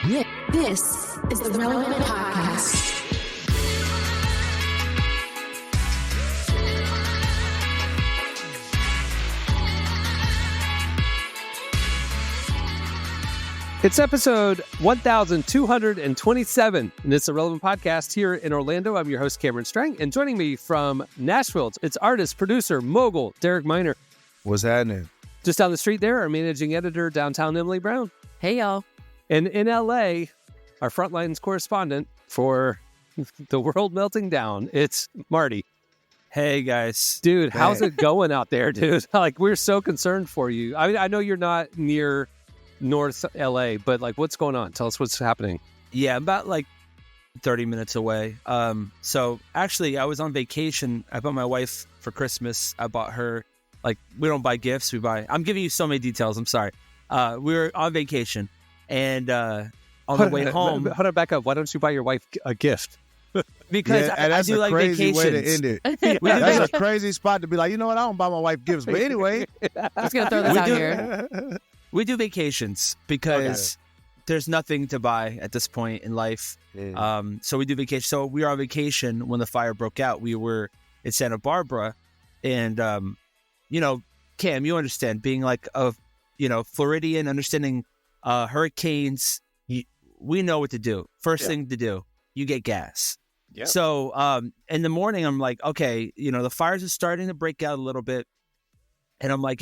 This is the Relevant Podcast. It's episode 1227, and it's a Relevant Podcast here in Orlando. I'm your host, Cameron Strang, and joining me from Nashville, it's artist, producer, mogul, Derek Miner. What's happening? Just down the street there, our managing editor, downtown Emily Brown. Hey, y'all. And in LA, our Frontlines correspondent for the world melting down, it's Marty. Hey, guys. Dude, how's it going out there, dude? Like, we're so concerned for you. I mean, I know you're not near North LA, but like, what's going on? Tell us what's happening. Yeah, about like 30 minutes away. So actually, I was on vacation. I bought my wife for Christmas. I bought her, like, we don't buy gifts. I'm giving you so many details. I'm sorry. We were on vacation, and on the way home. Hold on, back up. Why don't you buy your wife a gift? Because I do like vacations. Way to end it. That's a crazy spot to be like, you know what? I don't buy my wife gifts. But anyway. Just going to throw this out here. We do vacations because there's nothing to buy at this point in life. Yeah. So we do vacation. So we were on vacation when the fire broke out. We were in Santa Barbara. And, Cam, you understand, being like a, Floridian, understanding hurricanes, we know what to do. First thing to do, you get gas. Yep. So in the morning, I'm like, okay, the fires are starting to break out a little bit. And I'm like,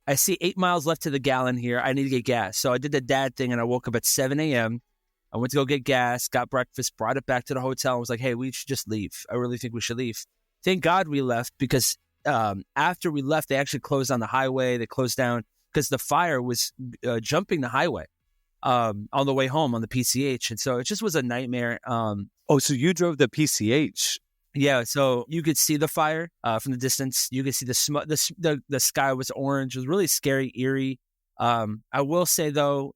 I see 8 miles left to the gallon here. I need to get gas. So I did the dad thing, and I woke up at 7 a.m. I went to go get gas, got breakfast, brought it back to the hotel. I was like, hey, we should just leave. I really think we should leave. Thank God we left, because after we left, they actually closed down the highway. They closed down because the fire was jumping the highway on the way home on the PCH. And so it just was a nightmare. So you drove the PCH. Yeah, so you could see the fire from the distance. You could see the smoke. The sky was orange. It was really scary, eerie. I will say, though,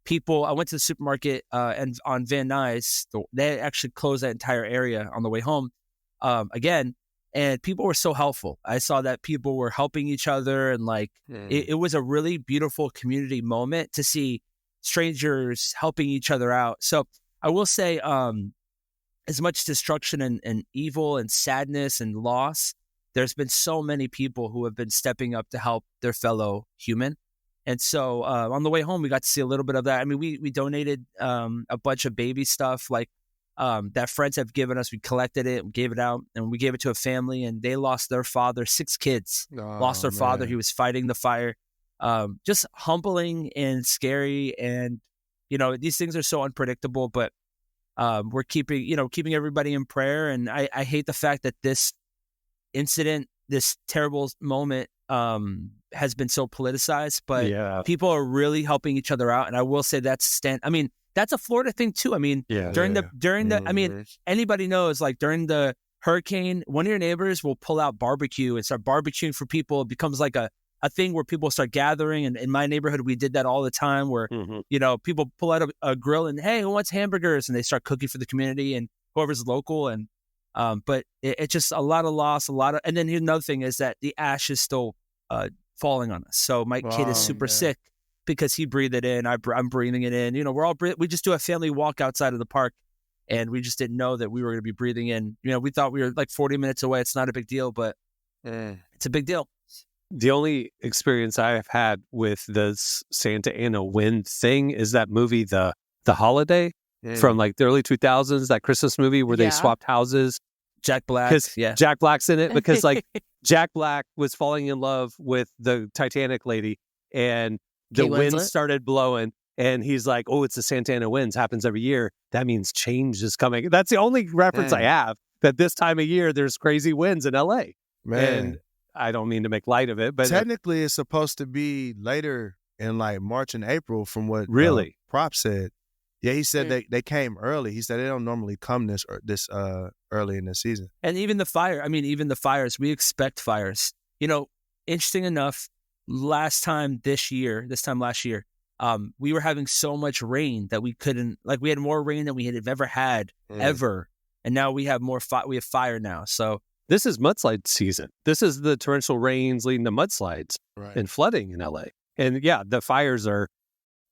people. I went to the supermarket and on Van Nuys, they actually closed that entire area on the way home again. And people were so helpful. I saw that people were helping each other, and it was a really beautiful community moment to see strangers helping each other out. So I will say, as much destruction and evil and sadness and loss, there's been so many people who have been stepping up to help their fellow human. And so on the way home, we got to see a little bit of that. I mean, we donated a bunch of baby stuff that friends have given us. We collected it, we gave it out, and we gave it to a family, and they lost their father. 6 kids lost their father. He was fighting the fire. Just humbling and scary. And, these things are so unpredictable, but we're keeping everybody in prayer. And I hate the fact that this incident, this terrible moment, has been so politicized, but people are really helping each other out. And I will say that's a Florida thing too. I mean, during the, anybody knows, like during the hurricane, one of your neighbors will pull out barbecue and start barbecuing for people. It becomes like a thing where people start gathering. And in my neighborhood, we did that all the time where, people pull out a grill and, hey, who wants hamburgers? And they start cooking for the community and whoever's local. And, but it's just a lot of loss, and then another thing is that the ash is still falling on us. So my kid is super sick because he breathed it in. I'm breathing it in. We just do a family walk outside of the park, and we just didn't know that we were going to be breathing in. We thought we were like 40 minutes away. It's not a big deal, but it's a big deal. The only experience I've had with this Santa Ana wind thing is that movie, The Holiday, from like the early 2000s, that Christmas movie where they swapped houses. Jack Black. Jack Black's in it because like Jack Black was falling in love with the Titanic lady, and the wind started blowing, and he's like, oh, it's the Santa Ana winds, happens every year. That means change is coming. That's the only reference I have, that this time of year there's crazy winds in LA. And I don't mean to make light of it, but technically it's supposed to be later in like March and April from what Prop said. Yeah, he said they came early. He said they don't normally come this early in the season. And even the fires, we expect fires. Interesting enough, this time last year, we were having so much rain that we couldn't, we had more rain than we had ever had, ever. And now we have we have fire now. So this is mudslide season. This is the torrential rains leading to mudslides and flooding in LA. And yeah, the fires are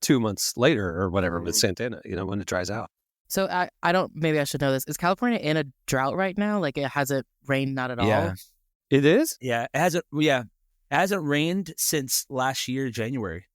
2 months later or whatever with Santa Ana, when it dries out. So I don't, maybe I should know this. Is California in a drought right now? Like it hasn't rained not at all? Yeah. It is? Yeah, it hasn't rained since last year, January.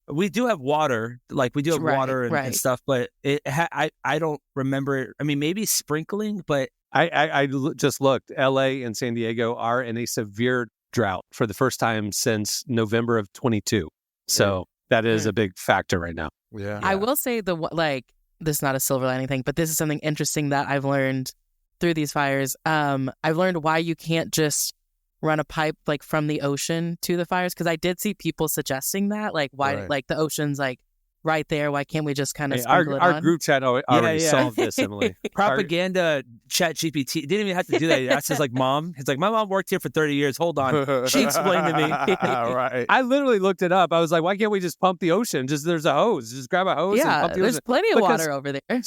We do have water, water and stuff, but I don't remember it. I mean, maybe sprinkling, but I just looked. LA and San Diego are in a severe drought for the first time since November of 22. So that is a big factor right now. Yeah. I will say this is not a silver lining thing, but this is something interesting that I've learned through these fires. I've learned why you can't just run a pipe like from the ocean to the fires, because I did see people suggesting that, like why, like the ocean's like right there. Why can't we just kind of sprinkle it on? Our group chat already solved this, Emily. Propaganda chat GPT didn't even have to do that. That's just like mom. It's like, my mom worked here for 30 years. Hold on. She explained to me. Right. I literally looked it up. I was like, why can't we just pump the ocean? There's a hose. Just grab a hose and pump the there's ocean. plenty of water over there.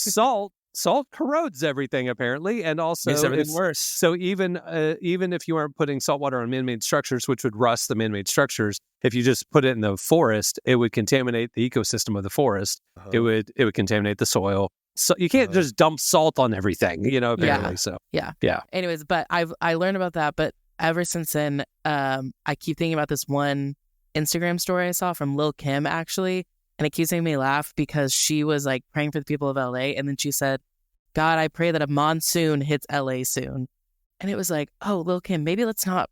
Salt corrodes everything, apparently, and also makes everything worse. So even if you aren't putting salt water on man-made structures, which would rust the man-made structures, if you just put it in the forest, it would contaminate the ecosystem of the forest. It would contaminate the soil. So you can't just dump salt on everything, apparently. Yeah. So yeah. Anyways, but I learned about that. But ever since then, I keep thinking about this one Instagram story I saw from Lil' Kim, actually. And it keeps making me laugh because she was like praying for the people of LA. And then she said, God, I pray that a monsoon hits LA soon. And it was like, oh, Lil' Kim, maybe let's not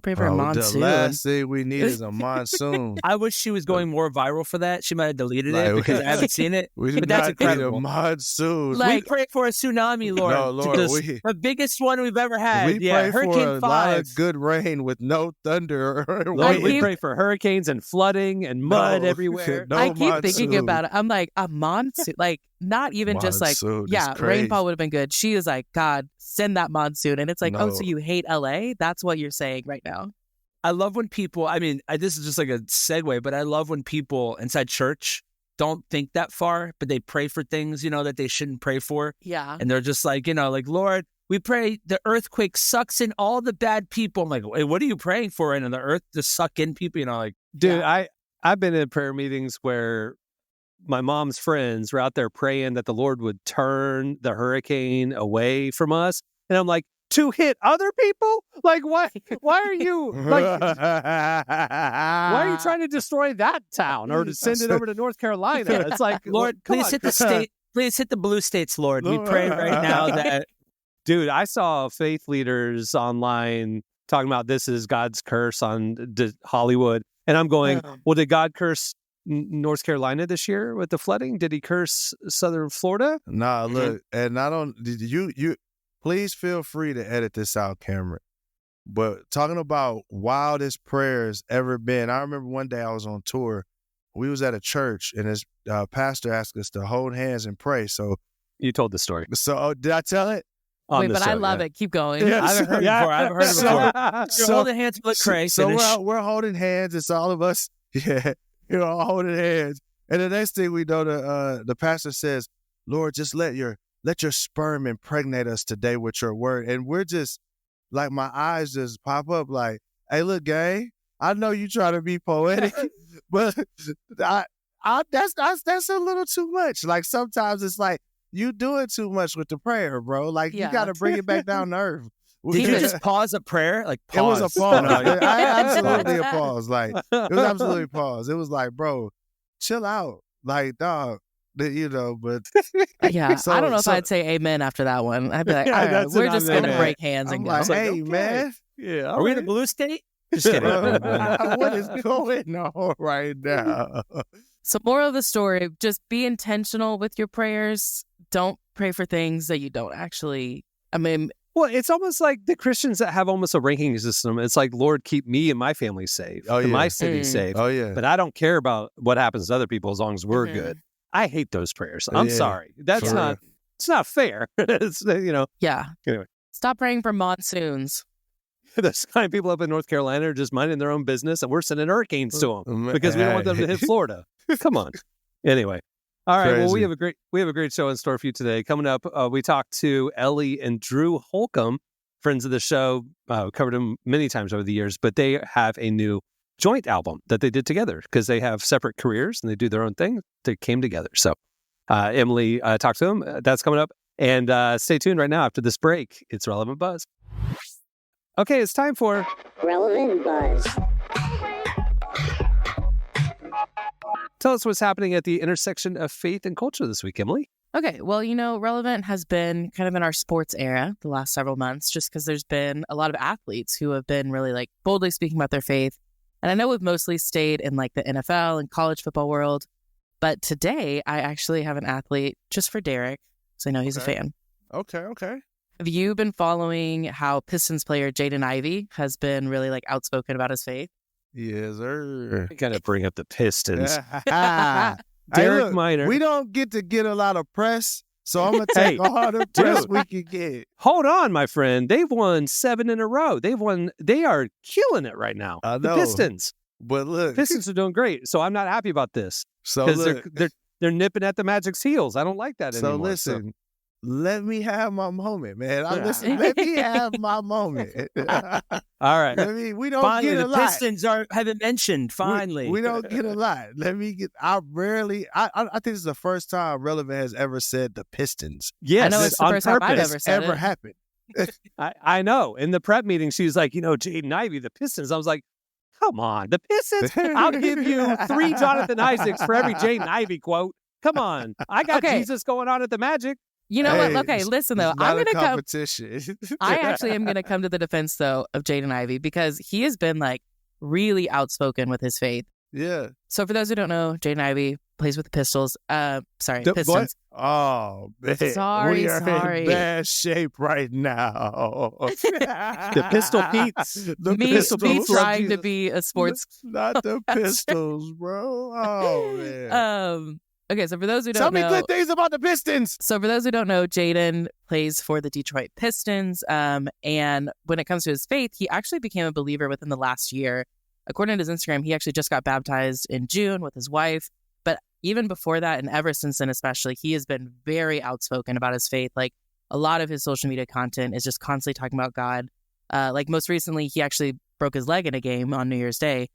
pray for a monsoon. The last thing we need is a monsoon. I wish she was going more viral for that. She might have deleted it because I haven't seen it. But that's incredible. A monsoon. We pray for a tsunami, Lord. No, Lord, the biggest one we've ever had. We pray Hurricane for a 5. lot of good rain with no thunder. Lord, we pray for hurricanes and flooding and mud everywhere. I keep thinking about it. I'm like, a monsoon, like not even just like, rainfall would have been good. She is like, God, send that monsoon. And it's like, oh, so you hate LA? That's what you're saying right now. I love when people, this is just like a segue, but I love when people inside church don't think that far, but they pray for things, that they shouldn't pray for. Yeah. And they're just like, Lord, we pray the earthquake sucks in all the bad people. I'm like, wait, what are you praying for? And the earth to suck in people, Dude, I've been in prayer meetings where my mom's friends were out there praying that the Lord would turn the hurricane away from us. And I'm like, to hit other people? Like, why are you why are you trying to destroy that town or to send it over to North Carolina? It's like, Lord, please hit the state. Please hit the blue states, Lord. We pray right now that. Dude, I saw faith leaders online talking about this is God's curse on Hollywood. And I'm going, well, did God curse North Carolina this year with the flooding? Did he curse Southern Florida? Nah, look, and I don't, you please feel free to edit this out, Cameron. But talking about wildest prayers ever been, I remember one day I was on tour. We was at a church, and his pastor asked us to hold hands and pray. So you told the story. So did I tell it? Wait, but I love it. Keep going. I haven't heard it before. You're holding hands, but cray. So we're holding hands. It's all of us. Yeah, you're all holding hands. And the next thing we know, the pastor says, "Lord, just let your sperm impregnate us today with your word." And we're just like, my eyes just pop up like, "Hey, look, gang, I know you try to be poetic, but that's a little too much. Like sometimes it's like you doing too much with the prayer, bro. Like you got to bring it back down to earth." Did you just pause a prayer? Like pause. It was a pause. Absolutely a pause. Like it was absolutely a pause. It was like, bro, chill out. Like, dog. But yeah, I don't know if I'd say amen after that one. I'd be like, all right, we're just gonna break hands and go. Like, hey, man, yeah, are we in a blue state? Just kidding. What is going on right now? So, moral of the story: just be intentional with your prayers. Don't pray for things that you don't actually. Well, it's almost like the Christians that have almost a ranking system. It's like, Lord, keep me and my family safe, and my city safe. Oh yeah, but I don't care about what happens to other people as long as we're good. I hate those prayers. I'm sorry. That's not. It's not fair. It's Yeah. Anyway, stop praying for monsoons. Those kind of people up in North Carolina are just minding their own business, and we're sending hurricanes to them because we don't want them to hit Florida. Come on. Anyway. All right. Crazy. Well, we have a great show in store for you today. Coming up, we talked to Ellie and Drew Holcomb, friends of the show. Covered them many times over the years, but they have a new joint album that they did together because they have separate careers and they do their own thing. They came together. So Emily talked to him. That's coming up. And stay tuned right now after this break. It's Relevant Buzz. Okay, it's time for Relevant Buzz. Tell us what's happening at the intersection of faith and culture this week, Emily. Okay, well, Relevant has been kind of in our sports era the last several months, just because there's been a lot of athletes who have been really like boldly speaking about their faith. And I know we've mostly stayed in like the NFL and college football world, but today I actually have an athlete just for Derek, so I know he's a fan. Okay. Have you been following how Pistons player Jaden Ivey has been really like outspoken about his faith? Yes, sir. I gotta bring up the Pistons. Hey, Derek look, Minor. we don't get a lot of press, so I'm going to take all the press we can get. Hold on, my friend. They've won 7 in a row. They are killing it right now. I know. The Pistons. But look. Pistons are doing great. So I'm not happy about this. So because they're nipping at the Magic's heels. I don't like that anymore. So listen, let me have my moment, man. Let me have my moment. All right. We don't Finally, get a the lot. Pistons have been mentioned. Finally, we don't get a lot. I think this is the first time Relevant has ever said the Pistons. Yes, I know it's the on first time I've purpose. ever said Ever it. happened. I know. In the prep meeting, she was like, Jaden Ivey, the Pistons. I was like, come on, the Pistons? I'll give you 3 Jonathan Isaacs for every Jaden Ivey quote. Come on. I got Jesus going on at the Magic. You know what? Okay, listen though. I'm going to come. Competition. I actually am going to come to the defense though of Jaden Ivey because he has been like really outspoken with his faith. Yeah. So for those who don't know, Jaden Ivey plays with the Pistons. Sorry, What? Pistons. Oh, man. Sorry. We are in bad shape right now. The Pistol Pete's. Me trying to be a sports. Not the Pistols, bro. Oh, man. Okay, so for those who don't Tell know, me good things about the Pistons. So for those who don't know, Jaden plays for the Detroit Pistons. And when it comes to his faith, he actually became a believer within the last year. According to his Instagram, he actually just got baptized in June with his wife. But even before that, and ever since then especially, he has been very outspoken about his faith. Like a lot of his social media content is just constantly talking about God. Like most recently, he actually broke his leg in a game on New Year's Day.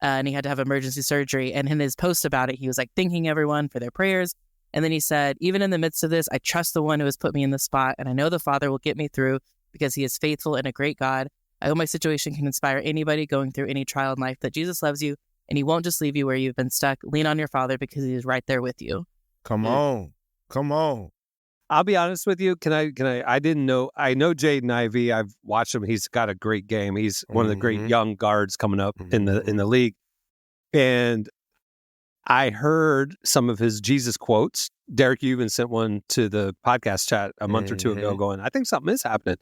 And he had to have emergency surgery. And in his post about it, he was like thanking everyone for their prayers. And then he said, even in the midst of this, I trust the one who has put me in this spot. And I know the Father will get me through because he is faithful and a great God. I hope my situation can inspire anybody going through any trial in life that Jesus loves you and he won't just leave you where you've been stuck. Lean on your Father because he is right there with you. Come on. I'll be honest with you. I didn't know. I know Jaden Ivey. I've watched him. He's got a great game. He's one of the great young guards coming up in the league. And I heard some of his Jesus quotes. Derek, you even sent one to the podcast chat a month or two ago going, I think something is happening.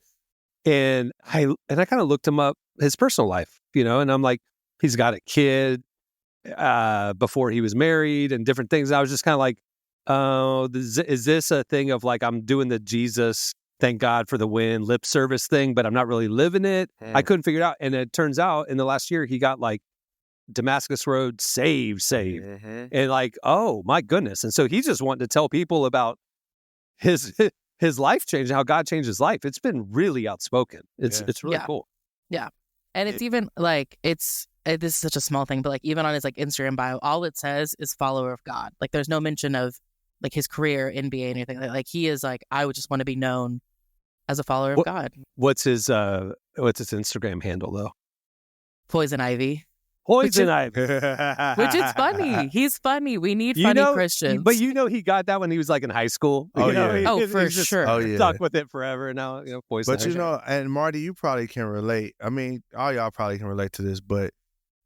And I kind of looked him up, his personal life, and I'm like, he's got a kid before he was married and different things. And I was just kind of like, oh, is this a thing of like, I'm doing the Jesus, thank God for the win, lip service thing, but I'm not really living it. I couldn't figure it out. And it turns out in the last year, he got like Damascus Road saved. And like, oh my goodness. And so he just wanted to tell people about his life change and how God changed his life. It's been really outspoken. It's really cool. Yeah. And it's even like, this is such a small thing, but like even on his like Instagram bio, all it says is follower of God. Like there's no mention of like his career, NBA, anything like he is like, I would just want to be known as a follower of God. What's his Instagram handle though? Poison Ivy. Poison Ivy. Which is funny. He's funny. We need funny Christians. But he got that when he was like in high school. For he's sure. Stuck with it forever. Now, Poison But Ivy. and Marty, you probably can relate. I mean, all y'all probably can relate to this, but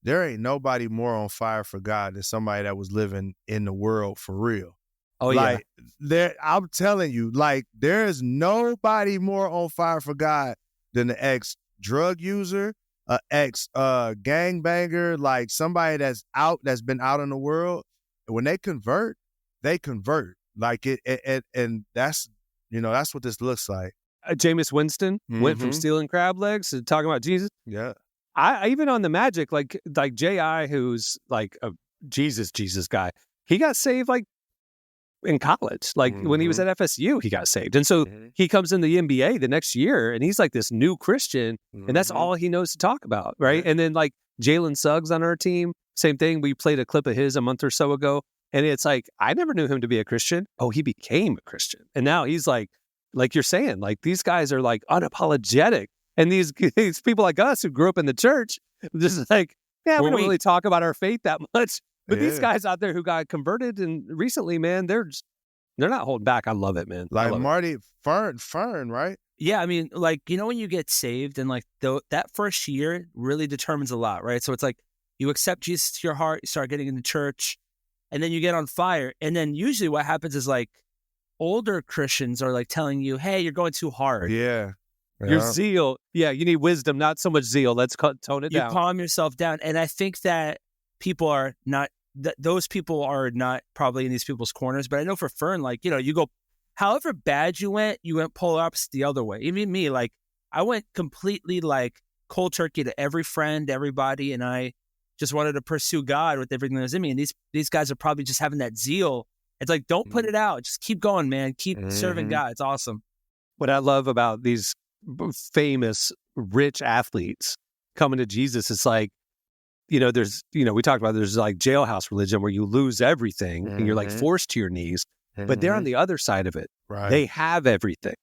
there ain't nobody more on fire for God than somebody that was living in the world for real. Oh, like, I'm telling you, like, there is nobody more on fire for God than the ex-drug user, ex-gangbanger, like somebody that's been out in the world. When they convert. Like it and that's, that's what this looks like. Jameis Winston went from stealing crab legs to talking about Jesus. Yeah. I even on the Magic, like J.I., who's like a Jesus guy, he got saved like in college. Like when he was at FSU, he got saved. And so he comes in the NBA the next year and he's like this new Christian and that's all he knows to talk about. Right. And then like Jalen Suggs on our team, same thing. We played a clip of his a month or so ago. And it's like, I never knew him to be a Christian. Oh, he became a Christian. And now he's like you're saying, like these guys are like unapologetic. And these people like us who grew up in the church, just like, yeah, we don't really talk about our faith that much. But these guys out there who got converted and recently, man, they're not holding back. I love it, man. Like Marty, Fern, right? Yeah, I mean, like, when you get saved and like that first year really determines a lot, right? So it's like you accept Jesus to your heart, you start getting into church, and then you get on fire. And then usually what happens is like older Christians are like telling you, hey, you're going too hard. Yeah. Your zeal. Yeah, you need wisdom, not so much zeal. Let's tone it down. You calm yourself down. And I think that people are not, those people are not probably in these people's corners. But I know for Fern, like, you go, however bad you went polar opposite the other way. Even me, like, I went completely like cold turkey to every friend, everybody. And I just wanted to pursue God with everything that was in me. And these guys are probably just having that zeal. It's like, don't put it out. Just keep going, man. Keep serving God. It's awesome. What I love about these famous, rich athletes coming to Jesus, it's like, there's, we talked about there's like jailhouse religion where you lose everything and you're like forced to your knees. But they're on the other side of it. Right. They have everything.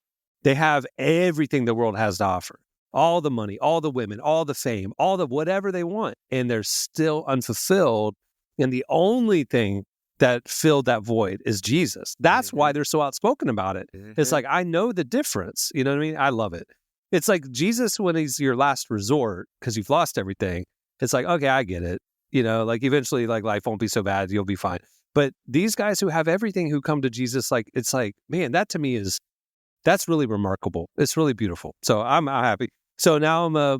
They have everything the world has to offer. All the money, all the women, all the fame, all the whatever they want. And they're still unfulfilled. And the only thing that filled that void is Jesus. That's why they're so outspoken about it. It's like, I know the difference. You know what I mean? I love it. It's like Jesus when he's your last resort because you've lost everything. It's like, okay, I get it. Like eventually like life won't be so bad. You'll be fine. But these guys who have everything who come to Jesus, like, it's like, man, that to me that's really remarkable. It's really beautiful. So I'm happy. So now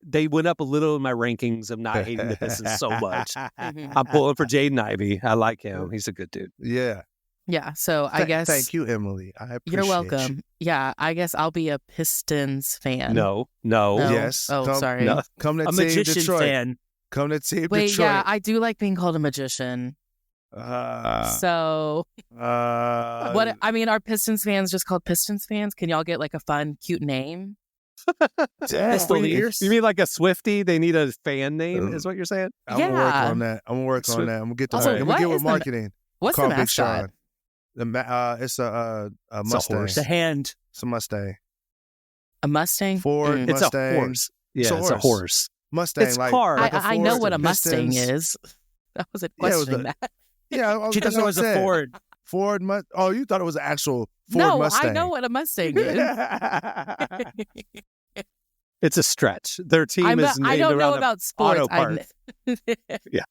they went up a little in my rankings of not hating the Pistons so much. I'm pulling for Jaden Ivey. I like him. He's a good dude. Yeah. Yeah. So I guess. Thank you, Emily. I appreciate You're welcome. you. Yeah. I guess I'll be a Pistons fan. No. Yes. Oh, sorry. No. Come to A Team magician Detroit. fan. Come to Team Wait, Detroit. yeah, I do like being called a magician. So, what? I mean, are Pistons fans just called Pistons fans? Can y'all get like a fun, cute name? You mean like a Swiftie? They need a fan name, is what you're saying? I'm gonna work on that. I'm gonna get to Also, work. I'm gonna get with marketing. What's Call the Big Sean. mascot? It's a Mustang. It's a hand. It's a Mustang. A Mustang? Ford It's a Mustang. horse. Yeah, it's a horse. Mustang. It's like, car. like a I know Ford, what a the Mustang Pistons. is. That was a Yeah, it was question. Yeah, She doesn't know it's a Ford. Ford Mustang. Oh, you thought it was an actual Ford No, Mustang. I know what a Mustang is. It's a stretch. Their team is named I don't know around about sports. auto part. Yeah.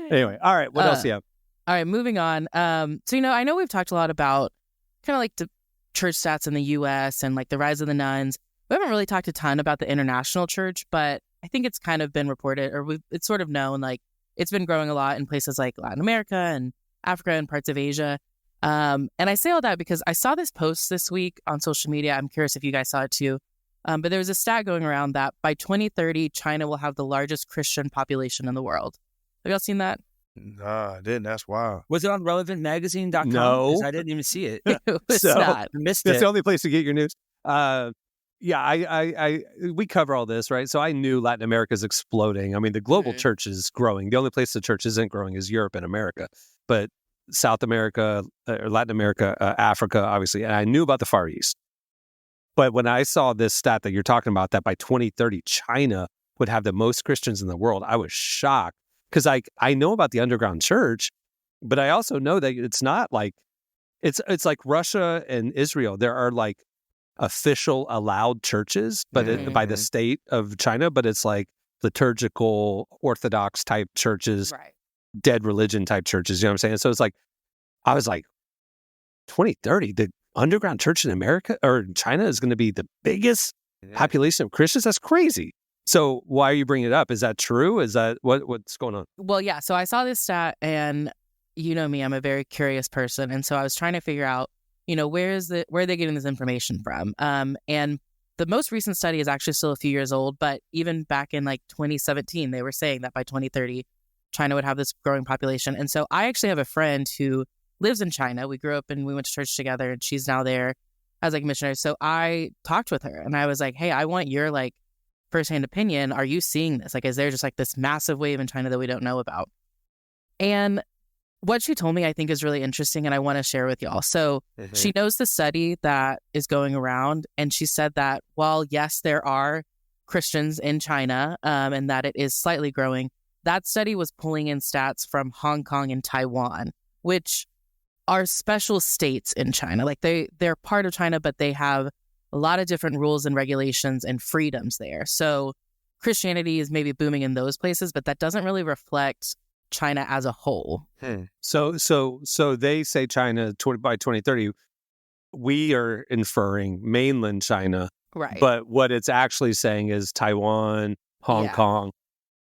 Anyway, all right. What else do you have? All right, moving on. So, I know we've talked a lot about kind of like the church stats in the U.S. and like the rise of the nuns. We haven't really talked a ton about the international church, but I think it's kind of been reported, or it's sort of known, like it's been growing a lot in places like Latin America and Africa and parts of Asia. And I say all that because I saw this post this week on social media. I'm curious if you guys saw it too. But there was a stat going around that by 2030, China will have the largest Christian population in the world. Have y'all seen that? Nah, I didn't. That's wild. Was it on relevantmagazine.com? No. 'Cause I didn't even see it. It was So- not. I missed That's it. the only place to get your news. We cover all this, right? So I knew Latin America is exploding. I mean, the global church is growing. The only place the church isn't growing is Europe and America. But South America, or Latin America, Africa, obviously. And I knew about the Far East. But when I saw this stat that you're talking about, that by 2030, China would have the most Christians in the world, I was shocked. Because I know about the underground church, but I also know that it's not like, it's like Russia and Israel. There are like official allowed churches, but by the state of China, but it's like liturgical Orthodox type churches, Right. dead religion type churches. You know what I'm saying? So it's like, I was like, 2030, the underground church in America or China is going to be the biggest population of Christians. That's crazy. So why are you bringing it up? Is that true? Is that what's going on? Well, yeah. So I saw this stat, and you know me, I'm a very curious person, and so I was trying to figure out, where are they getting this information from? And the most recent study is actually still a few years old, but even back in like 2017, they were saying that by 2030, China would have this growing population. And so I actually have a friend who lives in China. We grew up and we went to church together, and she's now there as like a missionary. So I talked with her, and I was like, hey, I want your like firsthand opinion, are you seeing this? Like, is there just like this massive wave in China that we don't know about? And what she told me, I think, is really interesting, and I want to share with y'all. So she knows the study that is going around, and she said that while, yes, there are Christians in China, and that it is slightly growing, that study was pulling in stats from Hong Kong and Taiwan, which are special states in China. Like they're part of China, but they have a lot of different rules and regulations and freedoms there. So Christianity is maybe booming in those places, but that doesn't really reflect China as a whole. So they say China by 2030. We are inferring mainland China, right? But what it's actually saying is Taiwan, Hong Kong.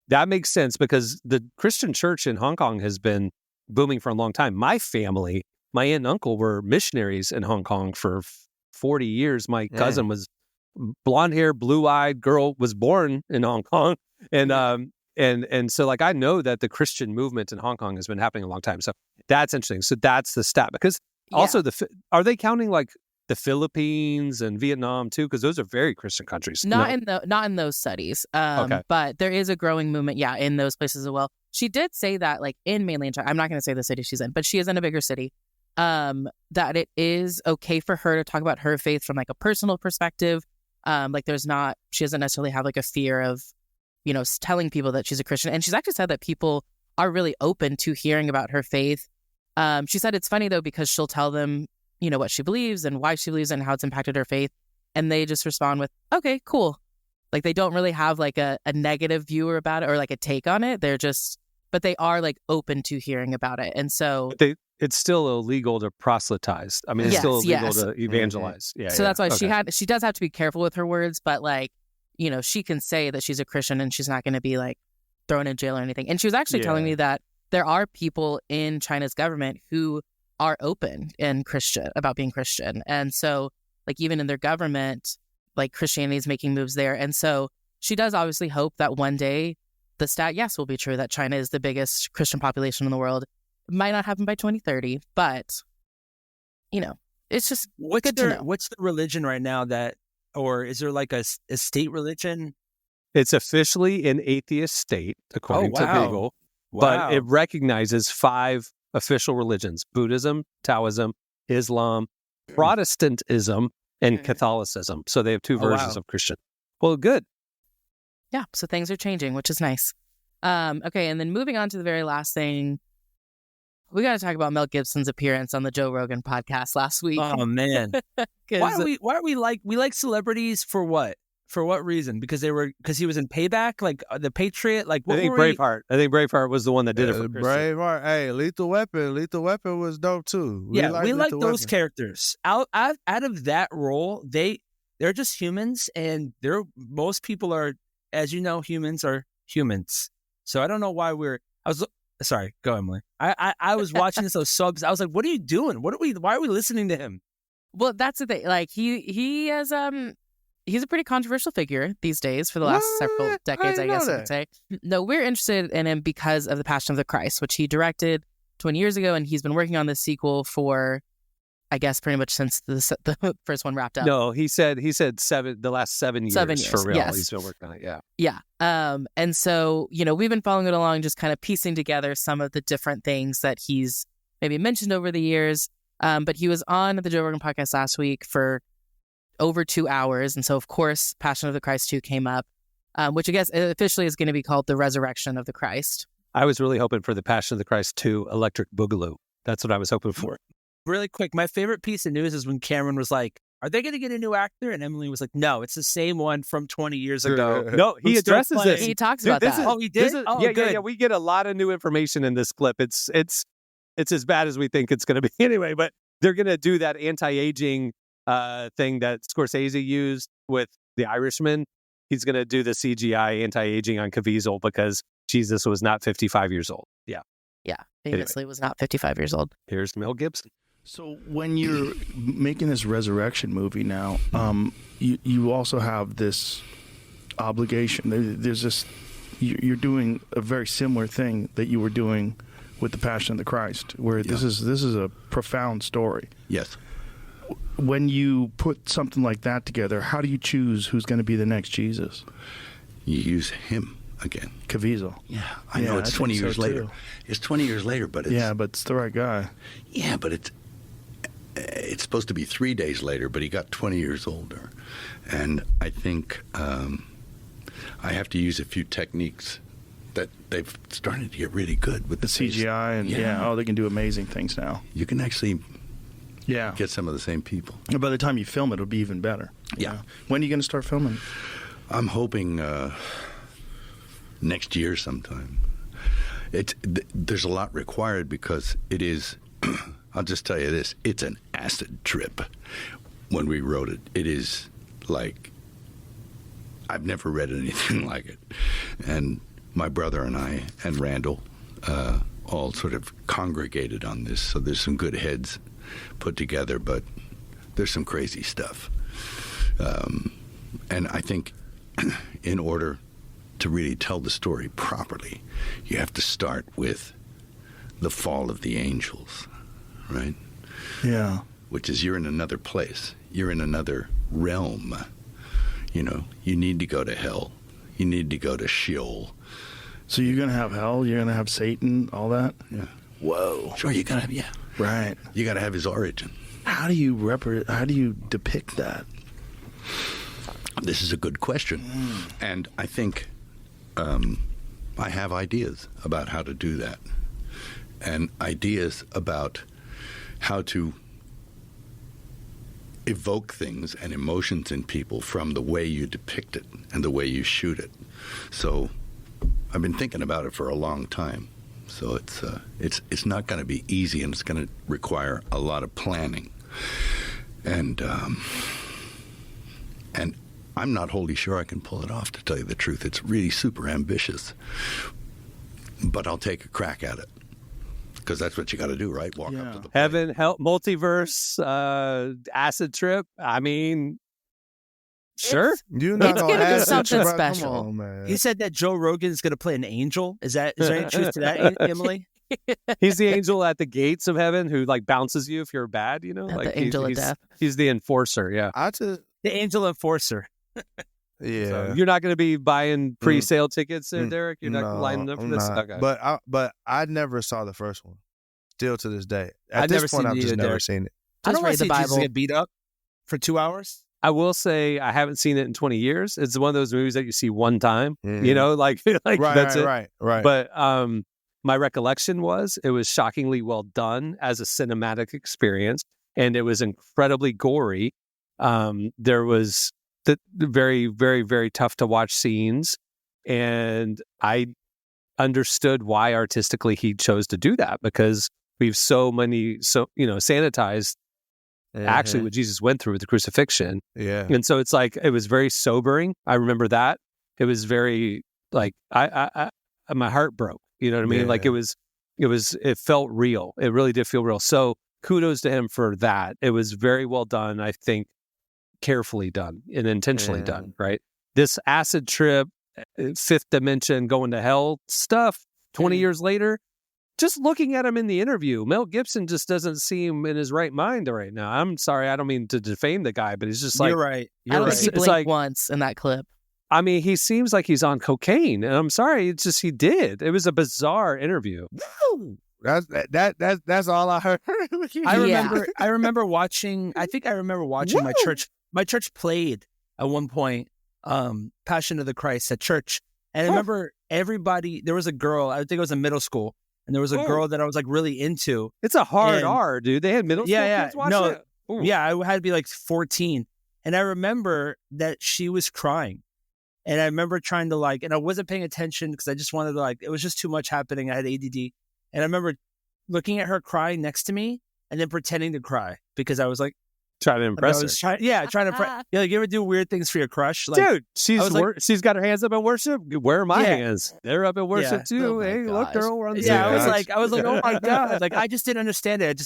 That makes sense because the Christian church in Hong Kong has been booming for a long time. My family, my aunt and uncle were missionaries in Hong Kong for 40 years. My cousin was blonde hair, blue eyed girl, was born in Hong Kong. And so like I know that the Christian movement in Hong Kong has been happening a long time. So that's interesting. So that's the stat because also are they counting like the Philippines and Vietnam too? Because those are very Christian countries. Not in those studies. Okay. But there is a growing movement, in those places as well. She did say that like in mainland China, I'm not going to say the city she's in, but she is in a bigger city, that it is okay for her to talk about her faith from like a personal perspective. Like she doesn't necessarily have like a fear of, telling people that she's a Christian. And she's actually said that people are really open to hearing about her faith. She said it's funny though, because she'll tell them, what she believes and why she believes it and how it's impacted her faith. And they just respond with, okay, cool. Like they don't really have like a negative view about it or like a take on it. But they are like open to hearing about it. And so it's still illegal to proselytize. I mean, it's still illegal to evangelize. Yeah. So that's why she does have to be careful with her words, but like, she can say that she's a Christian and she's not going to be like thrown in jail or anything. And she was actually telling me that there are people in China's government who are open and Christian about being Christian. And so like even in their government, like Christianity is making moves there. And so she does obviously hope that one day the stat, will be true that China is the biggest Christian population in the world. It might not happen by 2030, but it's just good to know. What's the religion right now or is there like a state religion? It's officially an atheist state, according to Google, but it recognizes 5 official religions: Buddhism, Taoism, Islam, Protestantism, and Catholicism. So they have 2 versions of Christian. Well, good. Yeah, so things are changing, which is nice. Okay, and then moving on to the very last thing, we got to talk about Mel Gibson's appearance on the Joe Rogan podcast last week. Oh man, why are we like celebrities for what? For what reason? Because he was in Payback, like The Patriot. Like what I think Braveheart. I think Braveheart was the one that did it for Christian. Braveheart. Hey, Lethal Weapon. Lethal Weapon was dope too. We like those characters. Out of that role, they're just humans, and most people are, as you know, humans are humans. So I don't know why sorry, go Emily. I was watching this, those subs. I was like, what are you doing? Why are we listening to him? Well, that's the thing. Like he has he's a pretty controversial figure these days for the last several decades, I guess I would say. No, we're interested in him because of The Passion of the Christ, which he directed 20 years ago, and he's been working on this sequel for, I guess, pretty much since the first one wrapped up. No, he said the last 7 years. 7 years, for real. yes. He's been working on it. Yeah. Yeah. And so, we've been following it along, just kind of piecing together some of the different things that he's maybe mentioned over the years. But he was on the Joe Rogan podcast last week for over 2 hours. And so, of course, Passion of the Christ 2 came up, which I guess officially is going to be called The Resurrection of the Christ. I was really hoping for the Passion of the Christ 2 Electric Boogaloo. That's what I was hoping for. Really quick, my favorite piece of news is when Cameron was like, are they going to get a new actor? And Emily was like, no, it's the same one from 20 years ago. No, he addresses this. He talks about that. Oh, he did? Yeah. We get a lot of new information in this clip. It's as bad as we think it's going to be anyway, but they're going to do that anti-aging thing that Scorsese used with The Irishman. He's going to do the CGI anti-aging on Caviezel because Jesus was not 55 years old. Yeah. Yeah. Famously was not 55 years old. Here's Mel Gibson. So when you're making this resurrection movie now, you also have this obligation. There's this, you're doing a very similar thing that you were doing with the Passion of the Christ, where this is a profound story. Yes. When you put something like that together, how do you choose who's going to be the next Jesus? you use him again. Caviezel. Yeah, I know it's 20 years later. Too. It's 20 years later, but it's... but it's the right guy. Yeah, but it's supposed to be 3 days later, but he got 20 years older. And I think I have to use a few techniques that they've started to get really good with The CGI and they can do amazing things now. You can actually get some of the same people. And by the time you film it, it'll be even better. Yeah. When are you going to start filming? I'm hoping next year sometime. There's a lot required because it is, I'll just tell you this, it's an acid trip when we wrote it. It is like, I've never read anything like it. And my brother and I and Randall all sort of congregated on this, so there's some good heads put together, but there's some crazy stuff. And I think in order to really tell the story properly, you have to start with the fall of the angels, right? Yeah. Which is you're in another place. You're in another realm. You know, you need to go to hell. You need to go to Sheol. So you're going to have hell? You're going to have Satan, all that? Yeah. Whoa. Sure, you got to have, Right. You got to have his origin. How do you depict that? This is a good question. And I think I have ideas about how to do that. And ideas about how to evoke things and emotions in people from the way you depict it and the way you shoot it. So I've been thinking about it for a long time. So it's not going to be easy, and it's going to require a lot of planning. And I'm not wholly sure I can pull it off, to tell you the truth. It's really super ambitious. But I'll take a crack at it. Because that's what you got to do, right? Walk up to the plate. Heaven, hell, multiverse, acid trip. I mean, sure. You're not it's gonna gonna be ask something about- special. Come on, man. He said that Joe Rogan's going to play an angel. Is there any truth to that, Emily? He's the angel at the gates of heaven who like bounces you if you're bad, you know? Not Like the angel of death. He's the enforcer, yeah. I just, The angel enforcer. yeah. So you're not going to be buying pre-sale tickets there, Derek? You're not lining up for I'm this? not. Okay. But I never saw the first one. Still to this day. At I've this never point, seen I've it just either, never Derek. seen it. I don't want read to the see Jesus Bible. get beat up for 2 hours. I will say I haven't seen it in 20 years. It's one of those movies that you see one time, Mhm. you know, like that's it. Right. But my recollection was it was shockingly well done as a cinematic experience, and it was incredibly gory. There was the very, very, very tough to watch scenes, and I understood why artistically he chose to do that, because we've sanitized actually what Jesus went through with the crucifixion. Yeah. And so it's like, it was very sobering. I remember that. It was very like, I my heart broke, you know what I mean? Yeah. Like it felt real. It really did feel real. So kudos to him for that. It was very well done. I think carefully done and intentionally done, right? This acid trip, fifth dimension, going to hell stuff 20 years later, just looking at him in the interview, Mel Gibson just doesn't seem in his right mind right now. I'm sorry, I don't mean to defame the guy, but he's just like, You're right. I don't think he It's blinked like- once in that clip. I mean, he seems like he's on cocaine, and I'm sorry, it's just he did. It was a bizarre interview. That's all I heard. I remember watching. I think I remember watching my church. My church played at one point Passion of the Christ at church, and I remember everybody. There was a girl. I think it was in middle school, and there was a girl that I was like really into. It's a hard And- R, dude. They had middle school kids watch no, it? Ooh. yeah. I had to be like 14, and I remember that she was crying. And I remember trying to and I wasn't paying attention because I just wanted to it was just too much happening. I had ADD. And I remember looking at her crying next to me and then pretending to cry because I was like, Trying to impress her. trying to, you ever do weird things for your crush? Dude, I was she's got her hands up in worship. Where are my Yeah. hands? They're up in worship Yeah. too. Oh my Hey, look, gosh. girl, we're on the Yeah, same I was page. like, oh my God. I just didn't understand it.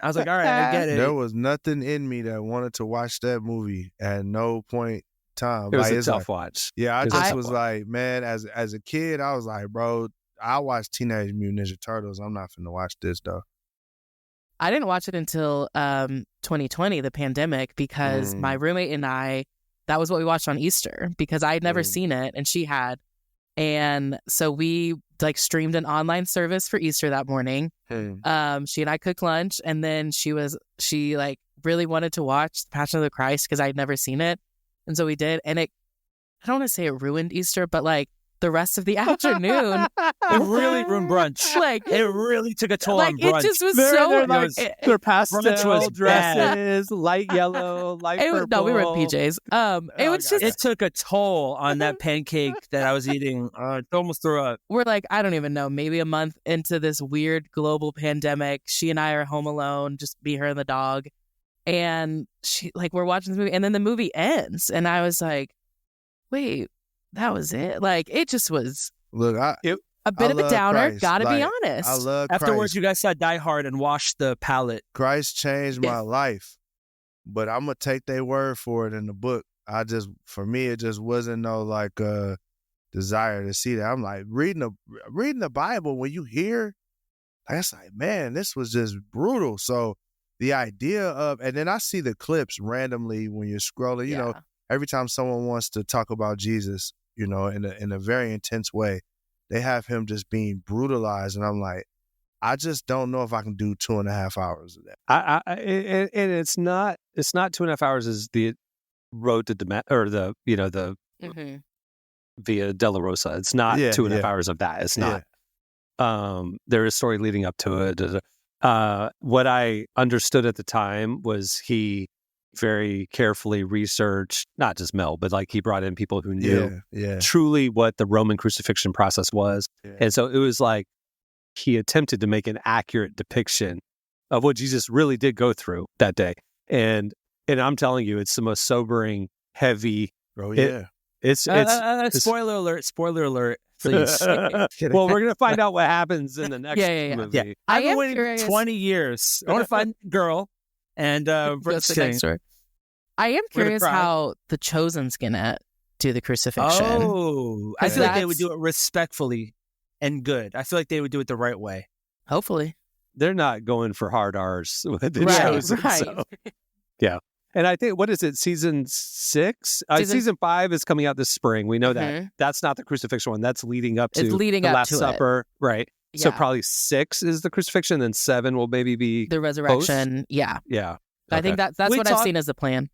I was like, all right, I get it. There was nothing in me that wanted to watch that movie at no point in time. It was it's a tough watch. Yeah, I It was just a was tough like, man, as a kid, I was like, bro, I watched Teenage Mutant Ninja Turtles. I'm not finna watch this though. I didn't watch it until 2020, the pandemic, because my roommate and I that was what we watched on Easter because I had never seen it and she had. And so we like streamed an online service for Easter that morning. She and I cooked lunch, and then she like really wanted to watch The Passion of the Christ because I had never seen it. And so we did. And I don't want to say it ruined Easter, but like the rest of the afternoon, it really ruined brunch. Like it really took a toll on brunch. It just was their pastel bad. dresses, light yellow, light purple. No, we were in PJs. It took a toll on that pancake that I was eating. It almost threw up. We're like, I don't even know, maybe a month into this weird global pandemic. She and I are home alone, just me, her, and the dog. And she like we're watching this movie, and then the movie ends, and I was like, wait. That was it. Like, it just was a bit of a downer. Christ. Gotta be Like, honest. I love Afterwards, Christ. you guys saw Die Hard and washed the palate. Christ changed my life, but I'm gonna take their word for it in the book. For me, it just wasn't no like desire to see that. I'm like reading the Bible when you hear, that's like, man, this was just brutal. So the idea of, and then I see the clips randomly when you're scrolling. You know, every time someone wants to talk about Jesus, you know, in a very intense way, they have him just being brutalized, and I'm like, I just don't know if I can do 2.5 hours of that. And it's not 2.5 hours is the road to or the Via Dolorosa. It's not 2.5 hours of that. It's not. There is story leading up to it. What I understood at the time was he very carefully researched, not just Mel, but like he brought in people who knew truly what the Roman crucifixion process was. And so it was like he attempted to make an accurate depiction of what Jesus really did go through that day. And I'm telling you, it's the most sobering, heavy. Oh, yeah. It's spoiler alert. Please. Well, we're going to find out what happens in the next movie. Yeah. I've been waiting 20 years. I want to find a girl. And just the next story. I am curious how the Chosen's gonna do the crucifixion. Oh, I feel like they would do it respectfully and good. I feel like they would do it the right way. Hopefully, they're not going for hard R's with the Chosen. Right. So. Yeah, and I think what is it? Season 6, season 5 is coming out this spring. We know that. That's not the crucifixion one. That's leading up to the Last Supper, right? Yeah. So probably 6 is the crucifixion, then 7 will maybe be the resurrection. Post? Yeah. Okay. I think that's what I've seen as the plan.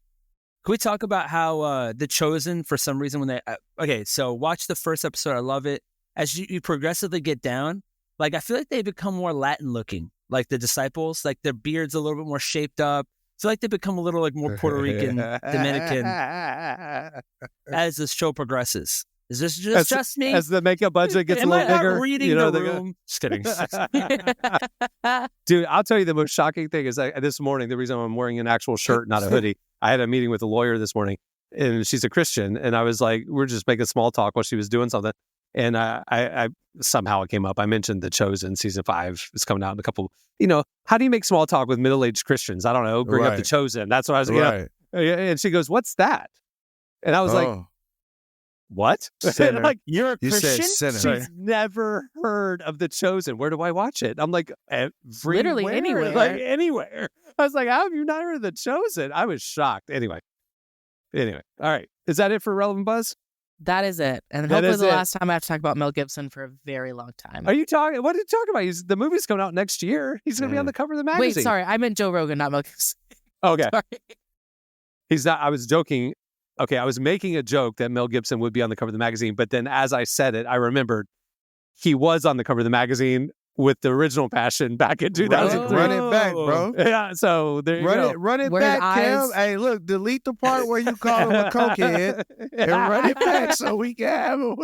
Can we talk about how The Chosen, for some reason, when they so watch the first episode, I love it. As you progressively get down, like I feel like they become more Latin looking, like the disciples, like their beards a little bit more shaped up. I feel like they become a little like more Puerto Rican, Dominican as the show progresses. Is this just me? As the makeup budget gets a little bigger? Am I not reading the room? Just kidding. Dude, I'll tell you the most shocking thing is this morning, the reason I'm wearing an actual shirt, not a hoodie, I had a meeting with a lawyer this morning, and she's a Christian, and I was like, we're just making small talk while she was doing something, and I somehow it came up. I mentioned The Chosen, season 5 is coming out in a couple, how do you make small talk with middle-aged Christians? I don't know, bring up The Chosen. That's what I was like, and she goes, what's that? And I was like, what? Like, you're a Christian? She's never heard of The Chosen. Where do I watch it? I'm like, literally anywhere. Like anywhere. I was like, how have you not heard of The Chosen? I was shocked. Anyway. All right. Is that it for Relevant Buzz? That is it. And hopefully the last time I have to talk about Mel Gibson for a very long time. Are you talking? What are you talking about? The movie's coming out next year. He's going to be on the cover of the magazine. Wait, sorry. I meant Joe Rogan, not Mel Gibson. Okay. Sorry. He's not. I was joking. Okay, I was making a joke that Mel Gibson would be on the cover of the magazine, but then as I said it, I remembered he was on the cover of the magazine with the original Passion back in 2003. Run it back, bro. Yeah, so there you go. Run it back, Cam. Hey, look, delete the part where you call him a cokehead and run it back so we can have him.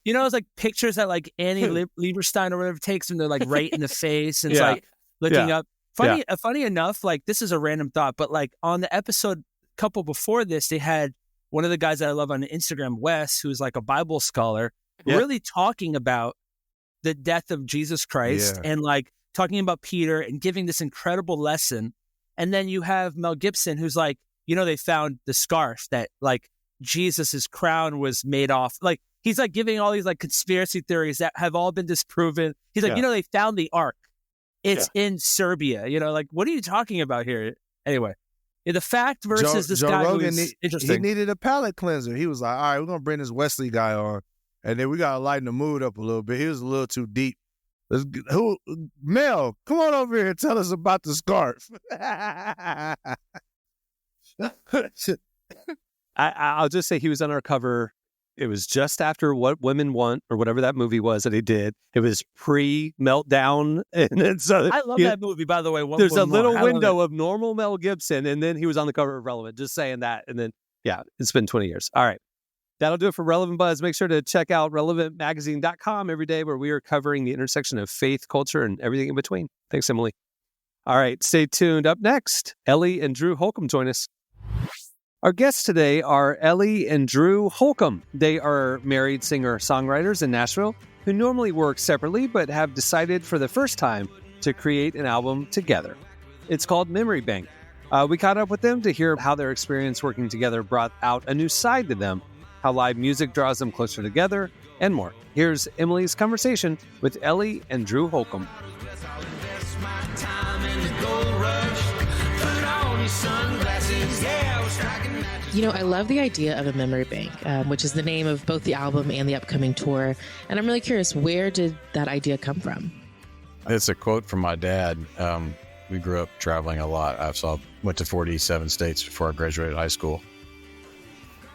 It's like pictures that like Annie Lieberstein or whatever takes when they're like right in the face and it's like looking up. Funny enough, like this is a random thought, but like on the episode couple before this, they had one of the guys that I love on Instagram, Wes, who's like a Bible scholar, really talking about the death of Jesus Christ and like talking about Peter and giving this incredible lesson. And then you have Mel Gibson, who's like, they found the scarf that like Jesus's crown was made off. Like he's like giving all these like conspiracy theories that have all been disproven. He's like, they found the Ark. It's in Serbia. Like, what are you talking about here? Anyway. Yeah, the fact versus this Joe guy Rogan, who's he interesting. needed a palate cleanser. He was like, all right, we're going to bring this Wesley guy on, and then we got to lighten the mood up a little bit. He was a little too deep. Mel, come on over here and tell us about the scarf. I'll just say he was on our cover. It was just after What Women Want, or whatever that movie was that he did. It was pre-meltdown. And then so I love that movie, by the way. There's a little window of normal Mel Gibson, and then he was on the cover of Relevant, just saying that. And then, yeah, it's been 20 years. All right. That'll do it for Relevant Buzz. Make sure to check out relevantmagazine.com every day, where we are covering the intersection of faith, culture, and everything in between. Thanks, Emily. All right, stay tuned. Up next, Ellie and Drew Holcomb join us. Our guests today are Ellie and Drew Holcomb. They are married singer-songwriters in Nashville who normally work separately but have decided for the first time to create an album together. It's called Memory Bank. We caught up with them to hear how their experience working together brought out a new side to them, how live music draws them closer together, and more. Here's Emily's conversation with Ellie and Drew Holcomb. You know, I love the idea of a memory bank, which is the name of both the album and the upcoming tour. And I'm really curious, where did that idea come from? It's a quote from my dad. We grew up traveling a lot. Went to 47 states before I graduated high school.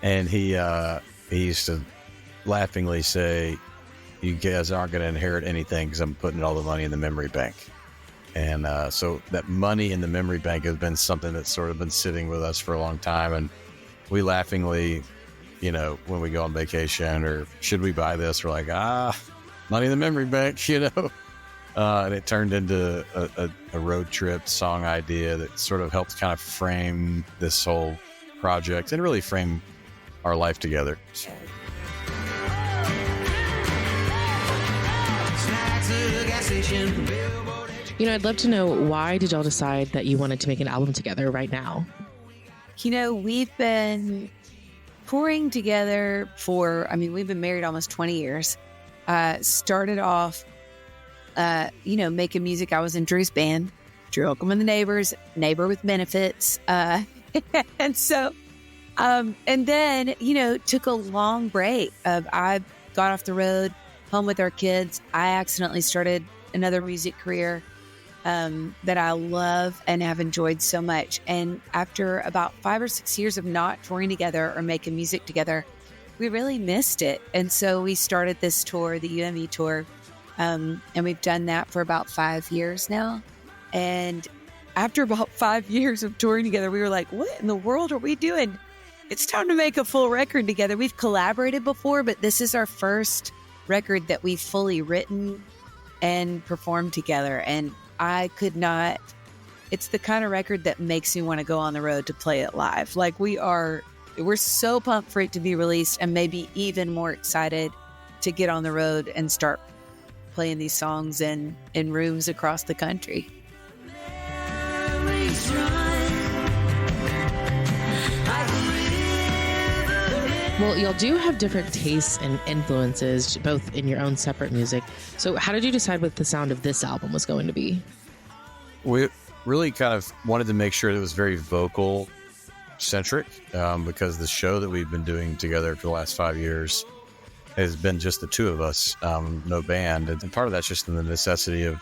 And he used to laughingly say, "You guys aren't going to inherit anything because I'm putting all the money in the memory bank." And so that money in the memory bank has been something that's sort of been sitting with us for a long time. And we laughingly, you know, when we go on vacation or should we buy this, we're like, money in the memory bank, you know. And it turned into a road trip song idea that sort of helped kind of frame this whole project and really frame our life together. You know, I'd love to know, why did y'all decide that you wanted to make an album together right now? You know, we've been touring together we've been married almost 20 years. Started off, making music. I was in Drew's band, Drew Holcomb and the Neighbors, Neighbor with Benefits. And so, and then, took a long break. I got off the road, home with our kids. I accidentally started another music career that I love and have enjoyed so much. And after about 5 or 6 years of not touring together or making music together, we really missed it. And so we started this tour, the UME tour, and we've done that for about 5 years now. And after about 5 years of touring together, we were like, what in the world are we doing? It's time to make a full record together. We've collaborated before, but this is our first record that we've fully written and performed together. And I could not, it's the kind of record that makes me want to go on the road to play it live. Like we're so pumped for it to be released, and maybe even more excited to get on the road and start playing these songs in rooms across the country. Well, y'all do have different tastes and influences, both in your own separate music. So how did you decide what the sound of this album was going to be? We really kind of wanted to make sure that it was very vocal centric, because the show that we've been doing together for the last 5 years has been just the two of us, no band. And part of that's just in the necessity of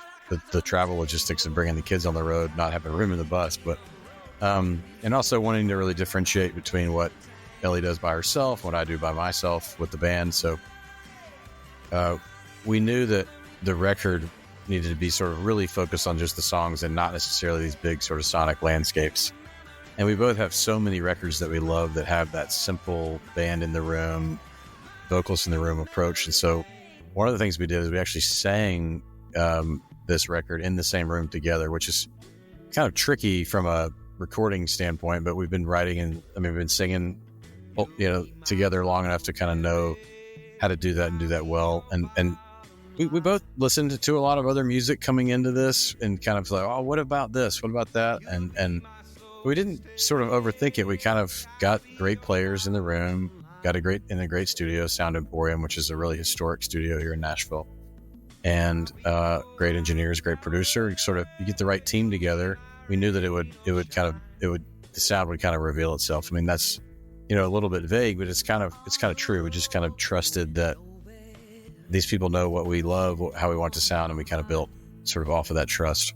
the travel logistics of bringing the kids on the road, not having room in the bus, but and also wanting to really differentiate between what Ellie does by herself, what I do by myself with the band. So we knew that the record needed to be sort of really focused on just the songs and not necessarily these big sort of sonic landscapes. And we both have so many records that we love that have that simple band in the room, vocals in the room approach. And so one of the things we did is we actually sang this record in the same room together, which is kind of tricky from a recording standpoint, but we've been writing and we've been singing, together long enough to kind of know how to do that and do that well. And we both listened to a lot of other music coming into this and kind of like, oh, what about this? What about that? And we didn't sort of overthink it. We kind of got great players in the room, got a great studio, Sound Emporium, which is a really historic studio here in Nashville, and great engineers, great producer. You get the right team together. We knew that the the sound would kind of reveal itself. I mean, that's, a little bit vague, but it's kind of true. We just kind of trusted that these people know what we love, how we want to sound, and we kind of built sort of off of that trust.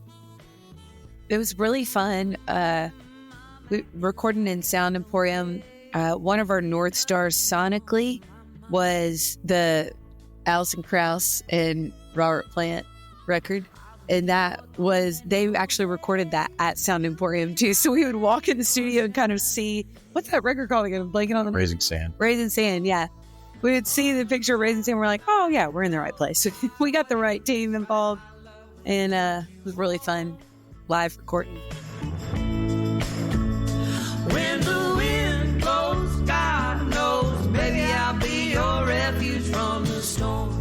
It was really fun. We recording in Sound Emporium. One of our North Stars sonically was the Alison Krauss and Robert Plant record. And they actually recorded that at Sound Emporium too. So we would walk in the studio and kind of see, what's that record called again? I'm blanking on the Raising Sand. Raising Sand, yeah. We would see the picture of Raising Sand. We're like, oh yeah, we're in the right place. We got the right team involved. And it was really fun live recording. When the wind blows, God knows, baby, I'll be your refuge from the storm.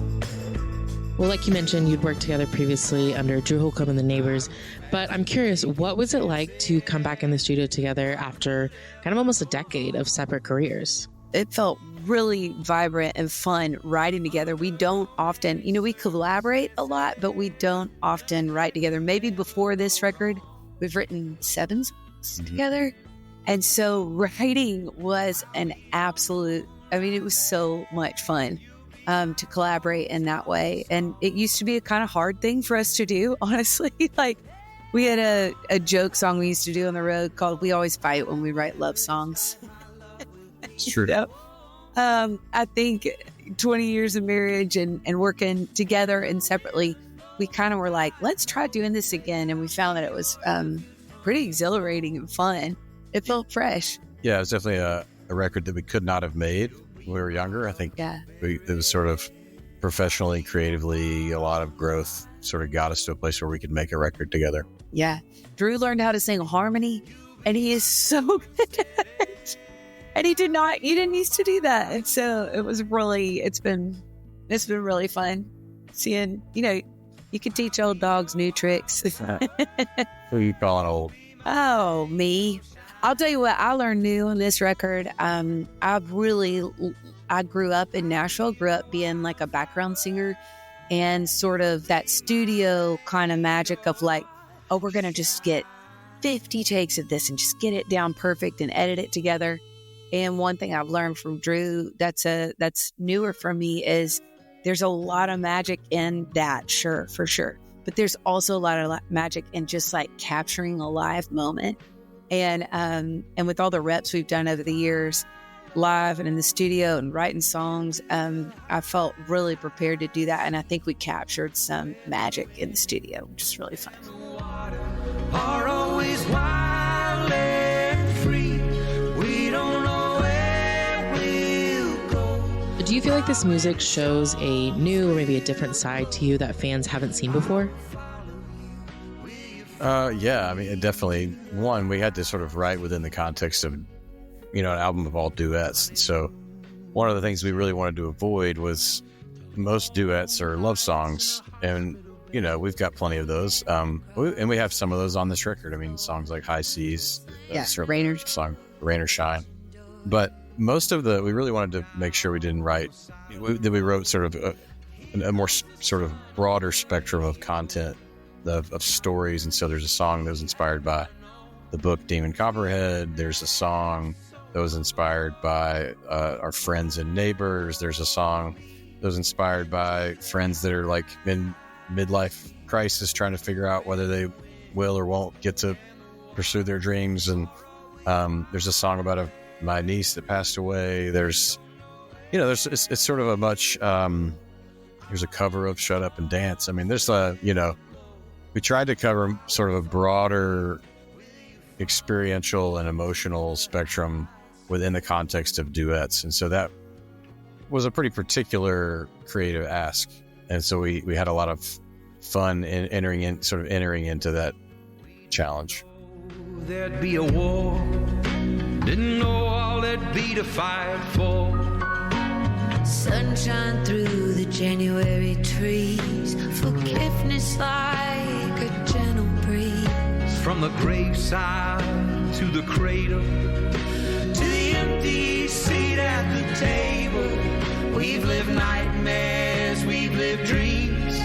Well, like you mentioned, you'd worked together previously under Drew Holcomb and the Neighbors. But I'm curious, what was it like to come back in the studio together after kind of almost a decade of separate careers? It felt really vibrant and fun writing together. We don't often, we collaborate a lot, but we don't often write together. Maybe before this record, we've written 7 songs together. And so writing was an absolute, it was so much fun to collaborate in that way. And it used to be a kind of hard thing for us to do, honestly. Like we had a joke song we used to do on the road called We Always Fight When We Write Love Songs. It's true. So, I think 20 years of marriage and working together and separately, we kind of were like, let's try doing this again. And we found that it was pretty exhilarating and fun. It felt fresh. Yeah, it was definitely a record that we could not have made when we were younger. I think it was sort of professionally, creatively, a lot of growth sort of got us to a place where we could make a record together. Yeah. Drew learned how to sing harmony, and he is so good at it. And he didn't used to do that. And so it was really, it's been really fun seeing, you can teach old dogs new tricks. Who are you calling old? Oh, me. I'll tell you what, I learned new on this record. I grew up in Nashville, grew up being like a background singer, and sort of that studio kind of magic of like, oh, we're going to just get 50 takes of this and just get it down perfect and edit it together. And one thing I've learned from Drew that's newer for me is there's a lot of magic in that, for sure. But there's also a lot of magic in just like capturing a live moment. And with all the reps we've done over the years, live and in the studio and writing songs, I felt really prepared to do that. And I think we captured some magic in the studio, which is really fun. Are always wild and free. We don't know where we'll go. Do you feel like this music shows a new or maybe a different side to you that fans haven't seen before? Yeah, it definitely, one, we had to sort of write within the context of, an album of all duets. So one of the things we really wanted to avoid was most duets are love songs. And, we've got plenty of those. And we have some of those on this record. Songs like High Seas. Rain or Shine. But most of we really wanted to make sure we didn't write, that we wrote sort of a more sort of broader spectrum of content of stories. And so there's a song that was inspired by the book Demon Copperhead. There's a song that was inspired by our friends and neighbors. There's a song that was inspired by friends that are like in midlife crisis trying to figure out whether they will or won't get to pursue their dreams. And there's a song about my niece that passed away. There's it's sort of a much there's a cover of Shut Up and Dance. There's we tried to cover sort of a broader experiential and emotional spectrum within the context of duets. And so that was a pretty particular creative ask. And so we had a lot of fun in entering into that challenge. There'd be a war, didn't know all there'd be to fight for. Sunshine through the January trees, forgiveness like a gentle breeze. From the graveside to the cradle, to the empty seat at the table. We've lived nightmares, we've lived dreams.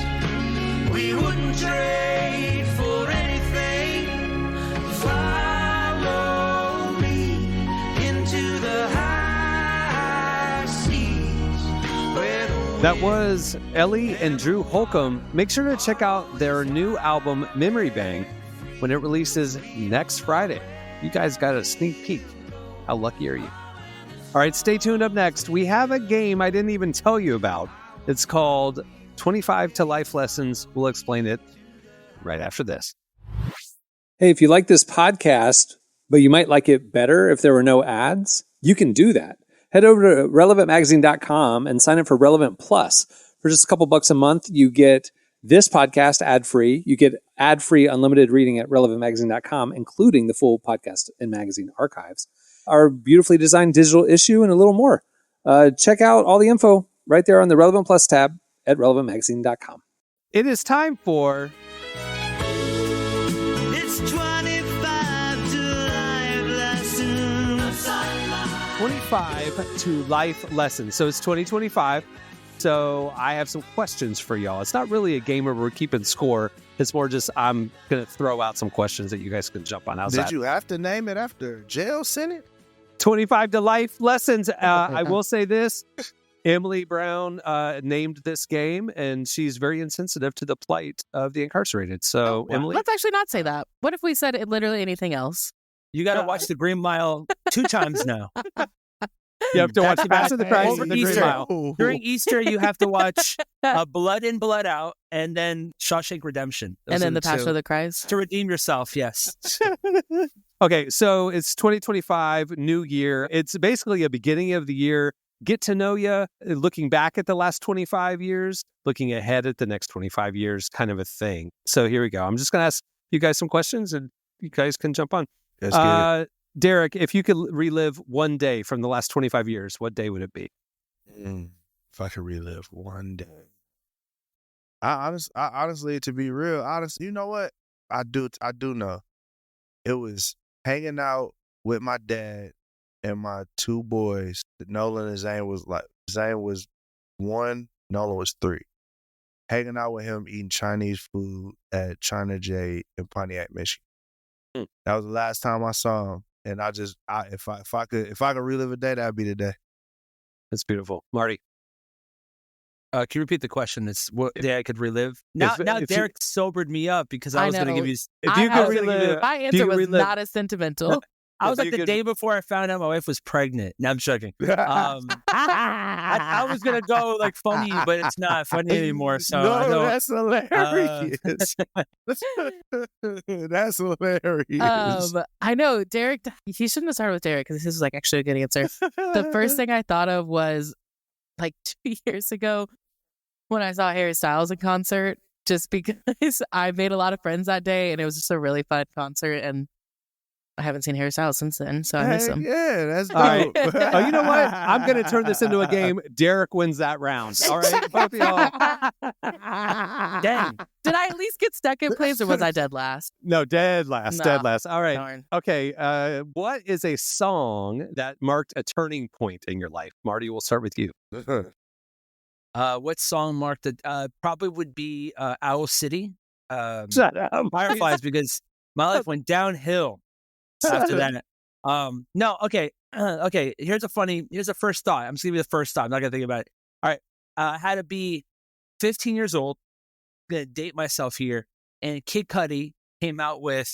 We wouldn't trade for anything. Follow That was Ellie and Drew Holcomb. Make sure to check out their new album, Memory Bank, when it releases next Friday. You guys got a sneak peek. How lucky are you? All right, stay tuned. Up next, we have a game I didn't even tell you about. It's called 25 to Life Lessons. We'll explain it right after this. Hey, if you like this podcast, but you might like it better if there were no ads, you can do that. Head over to relevantmagazine.com and sign up for Relevant Plus. For just a couple bucks a month, you get this podcast ad-free. You get ad-free unlimited reading at relevantmagazine.com, including the full podcast and magazine archives, our beautifully designed digital issue, and a little more. Check out all the info right there on the Relevant Plus tab at relevantmagazine.com. It is time for... It's 25 to life lessons. 25 to Life Lessons. So it's 2025. So I have some questions for y'all. It's not really a game where we're keeping score. It's more just I'm going to throw out some questions that you guys can jump on. How's that? Did you have to name it after jail sentence? 25 to Life Lessons. I will say this. Emily Brown named this game, and she's very insensitive to the plight of the incarcerated. So, Emily? Let's actually not say that. What if we said literally anything else? You got to watch the Green Mile 2 times now. You have to watch Passion of the Christ and the Green Easter. Mile. During Easter, you have to watch Blood In, Blood Out, and then Shawshank Redemption. And then the Passion of the Christ. To redeem yourself, yes. Okay, so it's 2025, new year. It's basically a beginning of the year. Get to know you, looking back at the last 25 years, looking ahead at the next 25 years, kind of a thing. So here we go. I'm just going to ask you guys some questions, and you guys can jump on. Let's get it. Derek, if you could relive one day from the last 25 years, what day would it be? If I could relive one day. I honestly, to be real honest, you know what? I do know. It was hanging out with my dad and my 2 boys. Nolan and Zane was 1, Nolan was 3. Hanging out with him, eating Chinese food at China J in Pontiac, Michigan. That was the last time I saw him. And if I could relive a day, that'd be the day. That's beautiful. Marty. Can you repeat the question? It's what day I could relive? Now Derek sobered me up because I was going to give you... If you could relive... My answer was not as sentimental. I was like the day before I found out my wife was pregnant. Now I'm joking. I was going to go like funny, but it's not funny anymore. So no, that's hilarious. That's hilarious. I know, Derek, he shouldn't have started with Derek because this is like actually a good answer. The first thing I thought of was like 2 years ago when I saw Harry Styles in concert, just because I made a lot of friends that day and it was just a really fun concert, and I haven't seen Harry Styles since then, so I miss him. Yeah, that's dope. All right. Oh, you know what? I'm going to turn this into a game. Derek wins that round. All right, both of y'all. Dang. Did I at least get second place, or was I dead last? No, dead last. No. Dead last. All right. Darn. Okay. What is a song that marked a turning point in your life? Marty, we'll start with you. What song marked it? Probably would be Owl City. Shut up. Fireflies, because my life went downhill after that. No, okay. Okay, here's a first thought. I'm just gonna give you the first thought. I'm not gonna think about it. All right. I had to be 15 years old. I'm gonna date myself here. And Kid Cudi came out with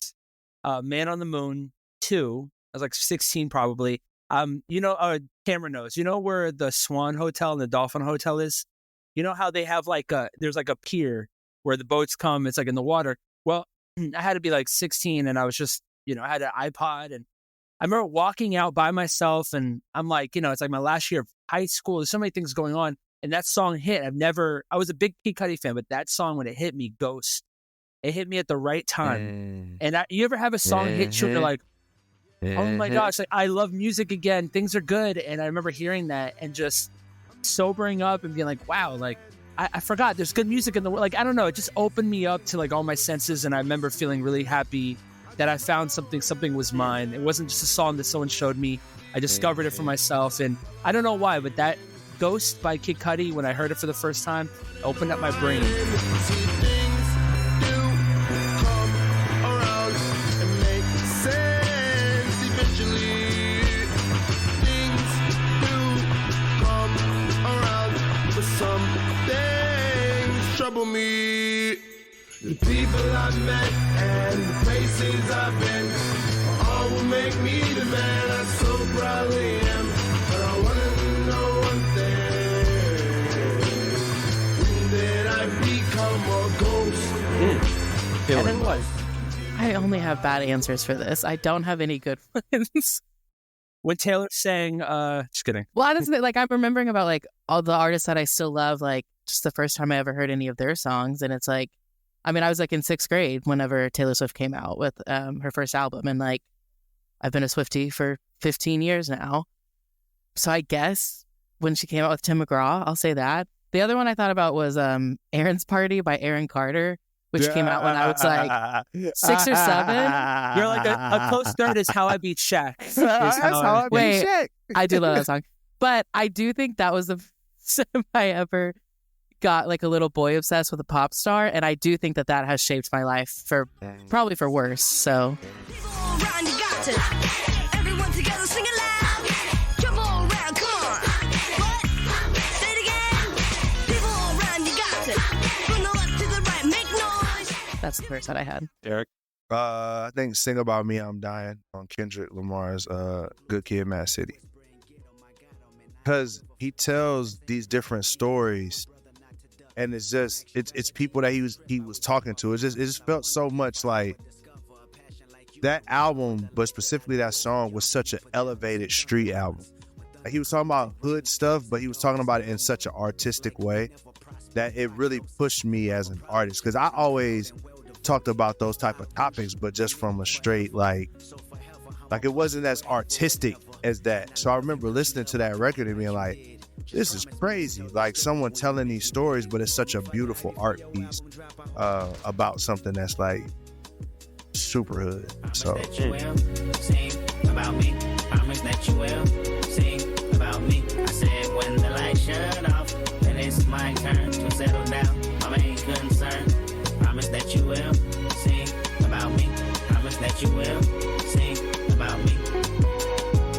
Man on the Moon 2. I was like 16 probably. Cameron knows. You know where the Swan Hotel and the Dolphin Hotel is? You know how they have there's like a pier where the boats come, it's like in the water. Well, I had to be like 16 and I was just, I had an iPod, and I remember walking out by myself, and I'm like, it's like my last year of high school. There's so many things going on, and that song hit. I was a big Kid Cudi fan, but that song, when it hit me, Ghost, it hit me at the right time. And you ever have a song hit you and you're like, oh my gosh, like, I love music again. Things are good. And I remember hearing that and just sobering up and being like, wow, like I forgot there's good music in the world. Like, I don't know. It just opened me up to like all my senses. And I remember feeling really happy that I found something was mine. It wasn't just a song that someone showed me. I discovered it for myself. And I don't know why, but that Ghost by Kid Cudi, when I heard it for the first time, opened up my brain. Some The people I've met and the places I've been all will make me the man I so proudly am. But I want to know one thing. Did I become a ghost? And then what? I only have bad answers for this. I don't have any good ones. When Taylor sang, just kidding. Well, that's like I'm remembering about like all the artists that I still love, like just the first time I ever heard any of their songs. And it's like, I mean, I was like in 6th grade whenever Taylor Swift came out with her first album. And like, I've been a Swiftie for 15 years now. So I guess when she came out with Tim McGraw, I'll say that. The other one I thought about was Aaron's Party by Aaron Carter, which came out when I was like 6 or 7. You're like a close third is How I Beat Shaq. That's how I beat Shaq. I do love that song. But I do think that was the first time I ever got like a little boy obsessed with a pop star. And I do think that that has shaped my life for probably for worse. So. Everyone together sing it loud. Jump all around, come on. What? Say it again. People all around, you got to. From the left to the right, make noise. That's the verse that I had. Derek? I think Sing About Me, I'm Dying on Kendrick Lamar's Good Kid, Mad City. Because he tells these different stories, and it's just, it's people that he was talking to. It just felt so much like that album, but specifically that song, was such an elevated street album. Like, he was talking about hood stuff, but he was talking about it in such an artistic way that it really pushed me as an artist. Because I always talked about those type of topics, but just from a straight, like it wasn't as artistic as that. So I remember listening to that record and being like, this is crazy. Like, someone telling these stories, but it's such a beautiful art piece about something that's like super hood. So sing about me. Promise that you will sing about me. I said when the lights shut off, then it's my turn to settle down. My main concern. Promise that you will sing about me. Promise that you will sing about me.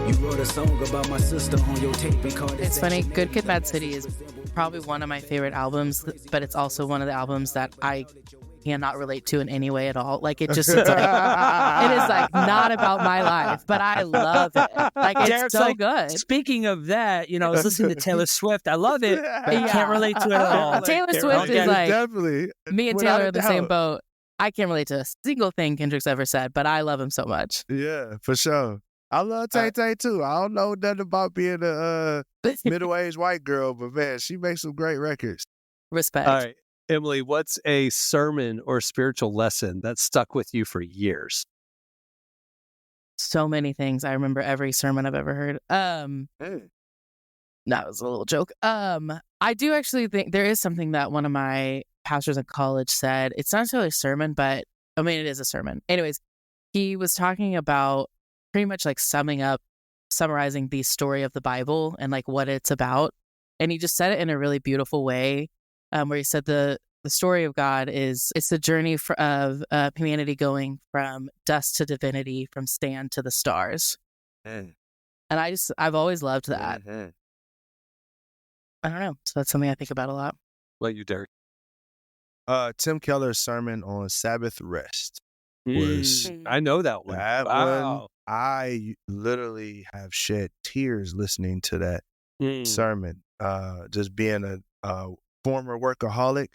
You wrote a song about my sister on your tape and called it. It's funny. Good Kid, Mad City is probably one of my favorite albums, but it's also one of the albums that I cannot relate to in any way at all. Like, it just it's like, it is like not about my life, but I love it. Like, it's Derek's so like, good. Speaking of that, I was listening to Taylor Swift. I love it, but I can't relate to it at all. Taylor Swift is like, definitely. me and Taylor are the same boat. I can't relate to a single thing Kendrick's ever said, but I love him so much. Yeah, for sure. I love Tay Tay too. I don't know nothing about being a middle-aged white girl, but man, she makes some great records. Respect. All right. Emily, what's a sermon or spiritual lesson that stuck with you for years? So many things. I remember every sermon I've ever heard. That was a little joke. I do actually think there is something that one of my pastors in college said. It's not necessarily a sermon, but I mean, it is a sermon. Anyways, he was talking about pretty much like summarizing the story of the Bible and like what it's about. And he just said it in a really beautiful way, where he said the story of God it's the journey of humanity going from dust to divinity, from stand to the stars. And I've always loved that. I don't know. So that's something I think about a lot. What you, Derek? Tim Keller's sermon on Sabbath rest was... I know that one. That Wow. one, I literally have shed tears listening to that sermon. Just being a former workaholic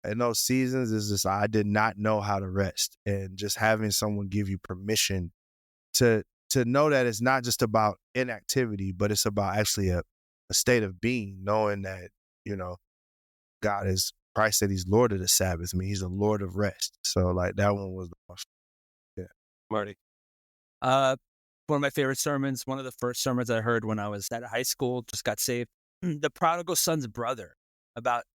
in those seasons, is just, I did not know how to rest. And just having someone give you permission to know that it's not just about inactivity, but it's about actually a state of being, knowing that, God is... Christ said he's Lord of the Sabbath. I mean, he's a Lord of rest. So, like, that one was the most. Yeah. Marty? One of my favorite sermons, one of the first sermons I heard when I was at high school, just got saved. The prodigal son's brother,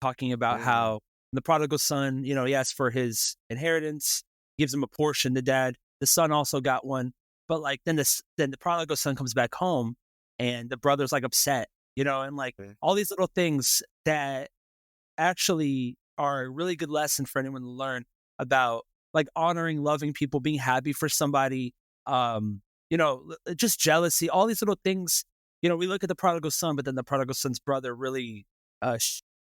talking about how the prodigal son, he asks for his inheritance, gives him a portion, the dad. The son also got one. But like, then the prodigal son comes back home and the brother's like upset, and like all these little things that actually are a really good lesson for anyone to learn about, like honoring, loving people, being happy for somebody, just jealousy, all these little things. We look at the prodigal son, but then the prodigal son's brother really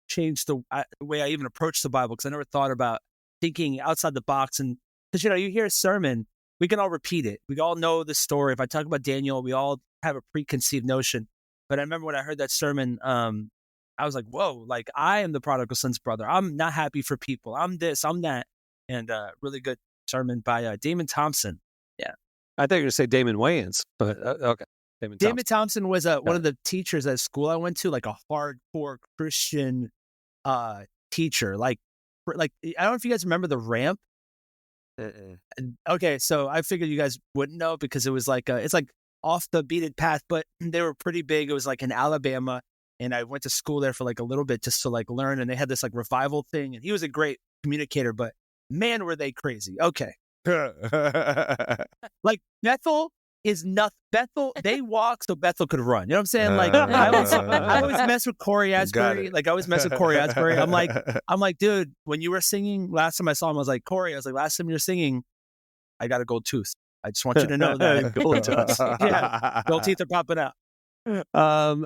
changed the way I even approach the Bible, because I never thought about thinking outside the box. And because, you hear a sermon, we can all repeat it. We all know the story. If I talk about Daniel, we all have a preconceived notion. But I remember when I heard that sermon, I was like, whoa, like I am the prodigal son's brother. I'm not happy for people. I'm this, I'm that. And really good sermon by Damon Thompson. Yeah. I thought you were going to say Damon Wayans, but okay. Damon Thompson was one of the teachers at school I went to, like a hardcore Christian teacher. Like I don't know if you guys remember the Ramp. Okay, so I figured you guys wouldn't know because it was like it's like off the beaten path, but they were pretty big. It was like in Alabama, and I went to school there for like a little bit just to like learn. And they had this like revival thing, and he was a great communicator, but man, were they crazy. Okay, like Bethel is nothing. Bethel, they walk so Bethel could run. You know what I'm saying? Like I always mess with Corey Asbury. Like I always mess with Corey Asbury. I'm like, dude, when you were singing last time I saw him, I was like, Corey, last time you were singing, I got a gold tooth. I just want you to know that. Gold tooth. Yeah, gold teeth are popping out.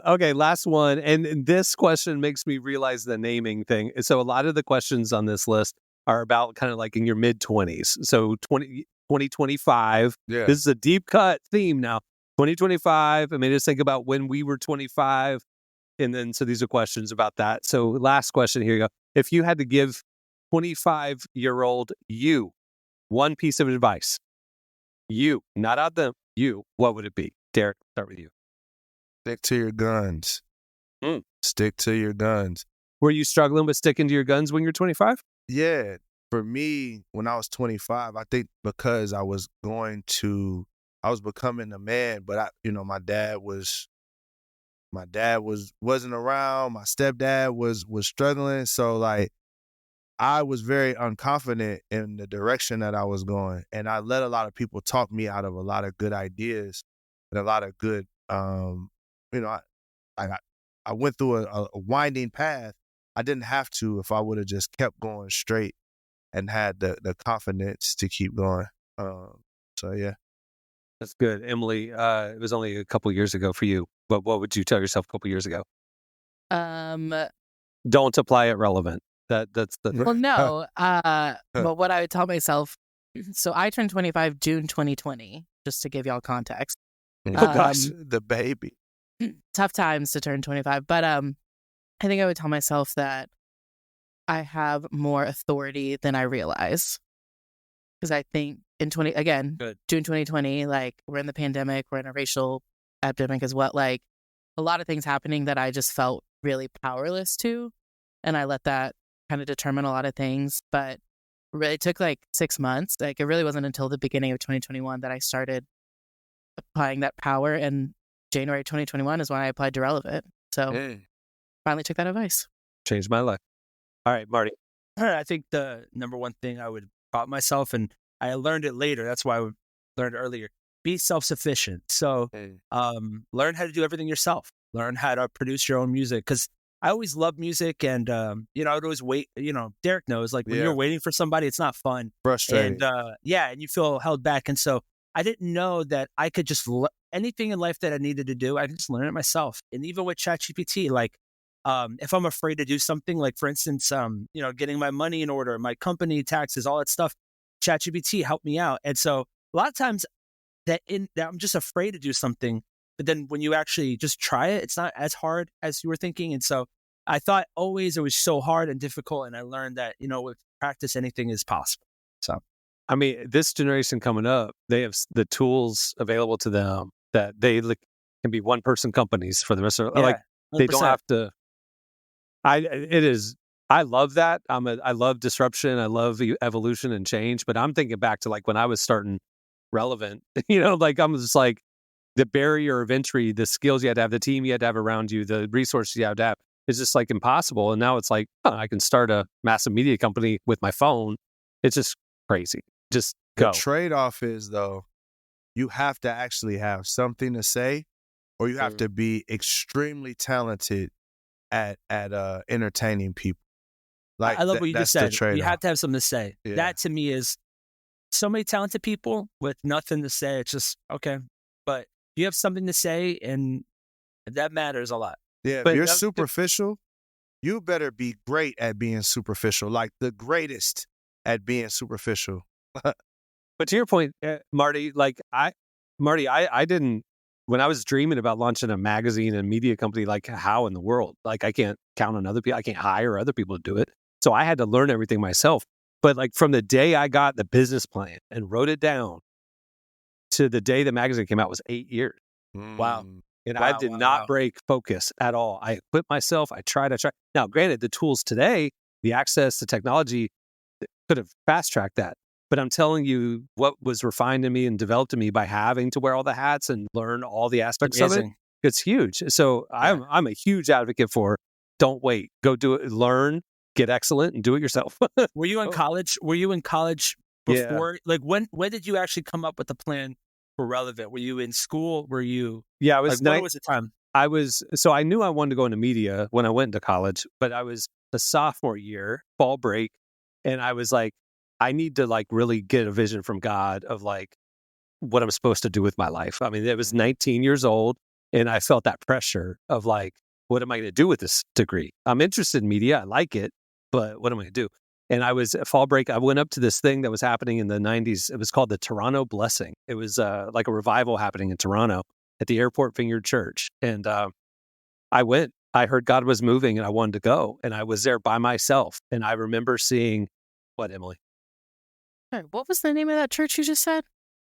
Okay, last one. And this question makes me realize the naming thing. So a lot of the questions on this list are about kind of like in your mid-20s. So 2025. Yeah. This is a deep cut theme now. 2025. I made us think about when we were 25. And then, so these are questions about that. So last question, here you go. If you had to give 25-year-old you one piece of advice, you, not out them, you, what would it be? Derek, start with you. Stick to your guns. Stick to your guns. Were you struggling with sticking to your guns when you're 25? Yeah. For me, when I was 25, I think because I was becoming a man, but my dad wasn't around. My stepdad was struggling. So like, I was very unconfident in the direction that I was going. And I let a lot of people talk me out of a lot of good ideas and a lot of good, I went through a winding path. I didn't have to if I would have just kept going straight and had the confidence to keep going. So yeah. That's good. Emily, it was only a couple years ago for you, but what would you tell yourself a couple years ago? Don't apply it relevant. That's the... Well, no. But what I would tell myself, so I turned 25 June 2020, just to give y'all context. Oh gosh, the baby. Tough times to turn 25. But I think I would tell myself that I have more authority than I realize. Because I think June 2020, like we're in the pandemic, we're in a racial epidemic as well. Like a lot of things happening that I just felt really powerless to. And I let that kind of determine a lot of things. But it took like 6 months. Like it really wasn't until the beginning of 2021 that I started applying that power. And January 2021 is when I applied to Relevant. So finally took that advice. Changed my life. All right, Marty. I think the number one thing I would taught myself, and I learned it later. That's why I learned it earlier. Be self-sufficient. So learn how to do everything yourself. Learn how to produce your own music. Because I always loved music, and I would always wait. Derek knows, like when you're waiting for somebody, it's not fun. Frustrating. And and you feel held back. And so I didn't know that I could just anything in life that I needed to do, I could just learn it myself. And even with ChatGPT, like if I'm afraid to do something, like for instance, getting my money in order, my company taxes, all that stuff, ChatGPT helped me out. And so a lot of times that I'm just afraid to do something. But then when you actually just try it, it's not as hard as you were thinking. And so I thought always it was so hard and difficult. And I learned that, with practice, anything is possible. So, I mean, this generation coming up, they have the tools available to them that they can be one-person companies for the rest of like 100%. They don't have to. I love that. I love disruption. I love evolution and change. But I'm thinking back to like when I was starting Relevant, like I'm just like, the barrier of entry, the skills you had to have, the team you had to have around you, the resources you had to have is just like impossible. And now it's like, I can start a massive media company with my phone. It's just crazy. Just go. The trade-off is, though, you have to actually have something to say, or you have to be extremely talented at entertaining people. Like I love what you just said. You have to have something to say. Yeah. That to me is so many talented people with nothing to say. It's just, okay. But you have something to say, and that matters a lot. Yeah, but if you're superficial, you better be great at being superficial, like the greatest at being superficial. But to your point, Marty, I didn't, when I was dreaming about launching a magazine and media company, like how in the world, like I can't count on other people. I can't hire other people to do it. So I had to learn everything myself. But like from the day I got the business plan and wrote it down to the day the magazine came out was 8 years. Wow. And I did not break focus at all. I equipped myself. I tried. Now, granted, the tools today, the access to technology could have fast-tracked that. But I'm telling you what was refined in me and developed in me by having to wear all the hats and learn all the aspects of it. It's huge. So I'm a huge advocate for don't wait. Go do it. Learn, get excellent, and do it yourself. Were you in college? Were you in college before? Like when did you actually come up with the plan for Relevant? Were you in school? Were you? Yeah, I was. What was the time? So I knew I wanted to go into media when I went into college, but I was a sophomore year, fall break, and I was like, I need to like really get a vision from God of like what I'm supposed to do with my life. I mean, it was 19 years old and I felt that pressure of like, what am I going to do with this degree? I'm interested in media. I like it, but what am I going to do? And I was at fall break. I went up to this thing that was happening in the 90s. It was called the Toronto Blessing. It was like a revival happening in Toronto at the Airport Vineyard Church. And I went. I heard God was moving and I wanted to go. And I was there by myself. And I remember seeing, what, Emily? Sorry, what was the name of that church you just said?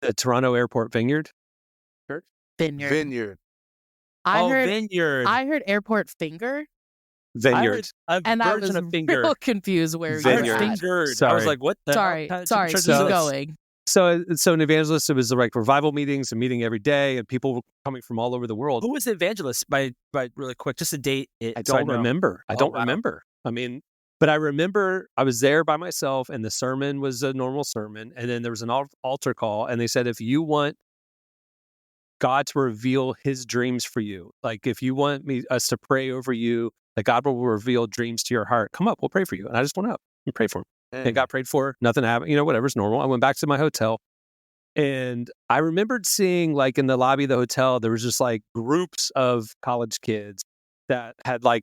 The Toronto Airport Vineyard Church? Vineyard. I heard Vineyard. I heard Airport Finger. Vineyard. And I was real confused where Vineyard. Vineyard. Sorry. I was like, what the Sorry, hell? sorry, keep going. So an evangelist, it was like revival meetings and meeting every day and people were coming from all over the world. Who was the evangelist by really quick? Just a date. I don't remember. I don't remember. I mean, but I remember I was there by myself and the sermon was a normal sermon. And then there was an altar call and they said, if you want God to reveal his dreams for you, like if you want us to pray over you, that God will reveal dreams to your heart, come up, we'll pray for you. And I just went up and prayed for him. And got prayed for, nothing happened, whatever's normal. I went back to my hotel and I remembered seeing like in the lobby of the hotel, there was just like groups of college kids that had like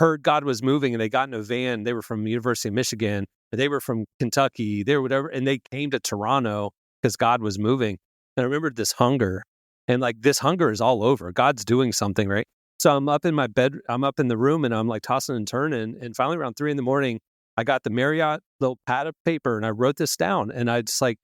heard God was moving and they got in a van. They were from the University of Michigan, they were from Kentucky, they were whatever. And they came to Toronto because God was moving. And I remembered this hunger and like this hunger is all over. God's doing something, right? So I'm up in my bed, I'm up in the room and I'm like tossing and turning. And finally around 3 a.m, I got the Marriott little pad of paper and I wrote this down. And I just like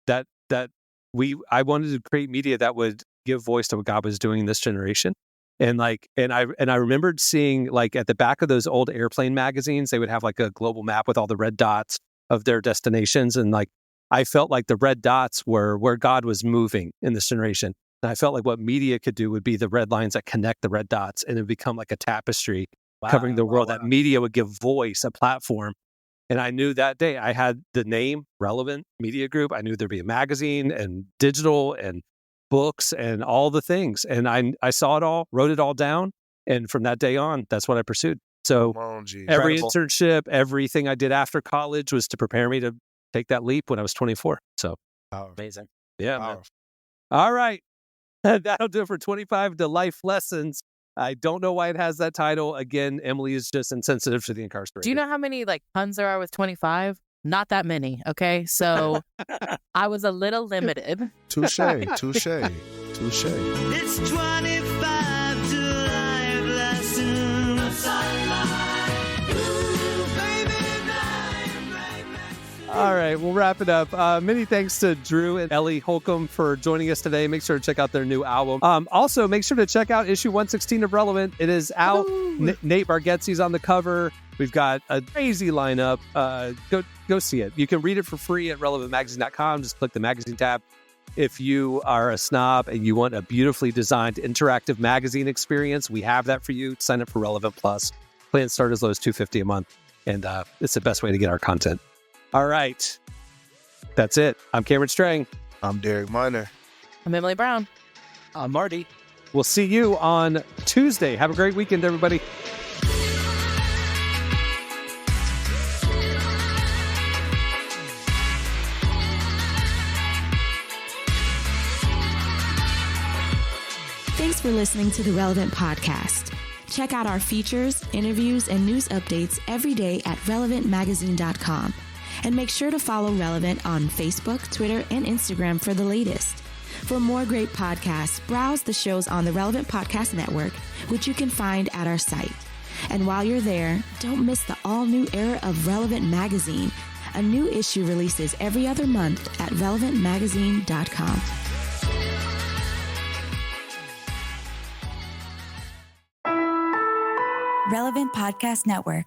I wanted to create media that would give voice to what God was doing in this generation. And I remembered seeing like at the back of those old airplane magazines, they would have like a global map with all the red dots of their destinations. And like, I felt like the red dots were where God was moving in this generation. And I felt like what media could do would be the red lines that connect the red dots and it would become like a tapestry covering the world. That media would give voice, a platform. And I knew that day I had the name Relevant Media Group. I knew there'd be a magazine and digital and books and all the things. And I saw it all, wrote it all down. And from that day on, that's what I pursued. So every internship, everything I did after college was to prepare me to take that leap when I was 24. So amazing. Yeah. Man. All right. That'll do it for 25 to Life Lessons. I don't know why it has that title. Again, Emily is just insensitive to the incarcerated. Do you know how many like puns there are with 25? Not that many. Okay. So I was a little limited. Touche. It's 25 to Life Lessons. All right, we'll wrap it up. Many thanks to Drew and Ellie Holcomb for joining us today. Make sure to check out their new album. Also, make sure to check out issue 116 of Relevant. It is out. Nate Bargatze's on the cover. We've got a crazy lineup. Go see it. You can read it for free at relevantmagazine.com. Just click the magazine tab. If you are a snob and you want a beautifully designed interactive magazine experience, we have that for you. Sign up for Relevant Plus. Plans start as low as $2.50 a month, and it's the best way to get our content. All right. That's it. I'm Cameron Strang. I'm Derek Miner. I'm Emily Brown. I'm Marty. We'll see you on Tuesday. Have a great weekend, everybody. Thanks for listening to the Relevant Podcast. Check out our features, interviews, and news updates every day at relevantmagazine.com. And make sure to follow Relevant on Facebook, Twitter, and Instagram for the latest. For more great podcasts, browse the shows on the Relevant Podcast Network, which you can find at our site. And while you're there, don't miss the all-new era of Relevant Magazine. A new issue releases every other month at relevantmagazine.com. Relevant Podcast Network.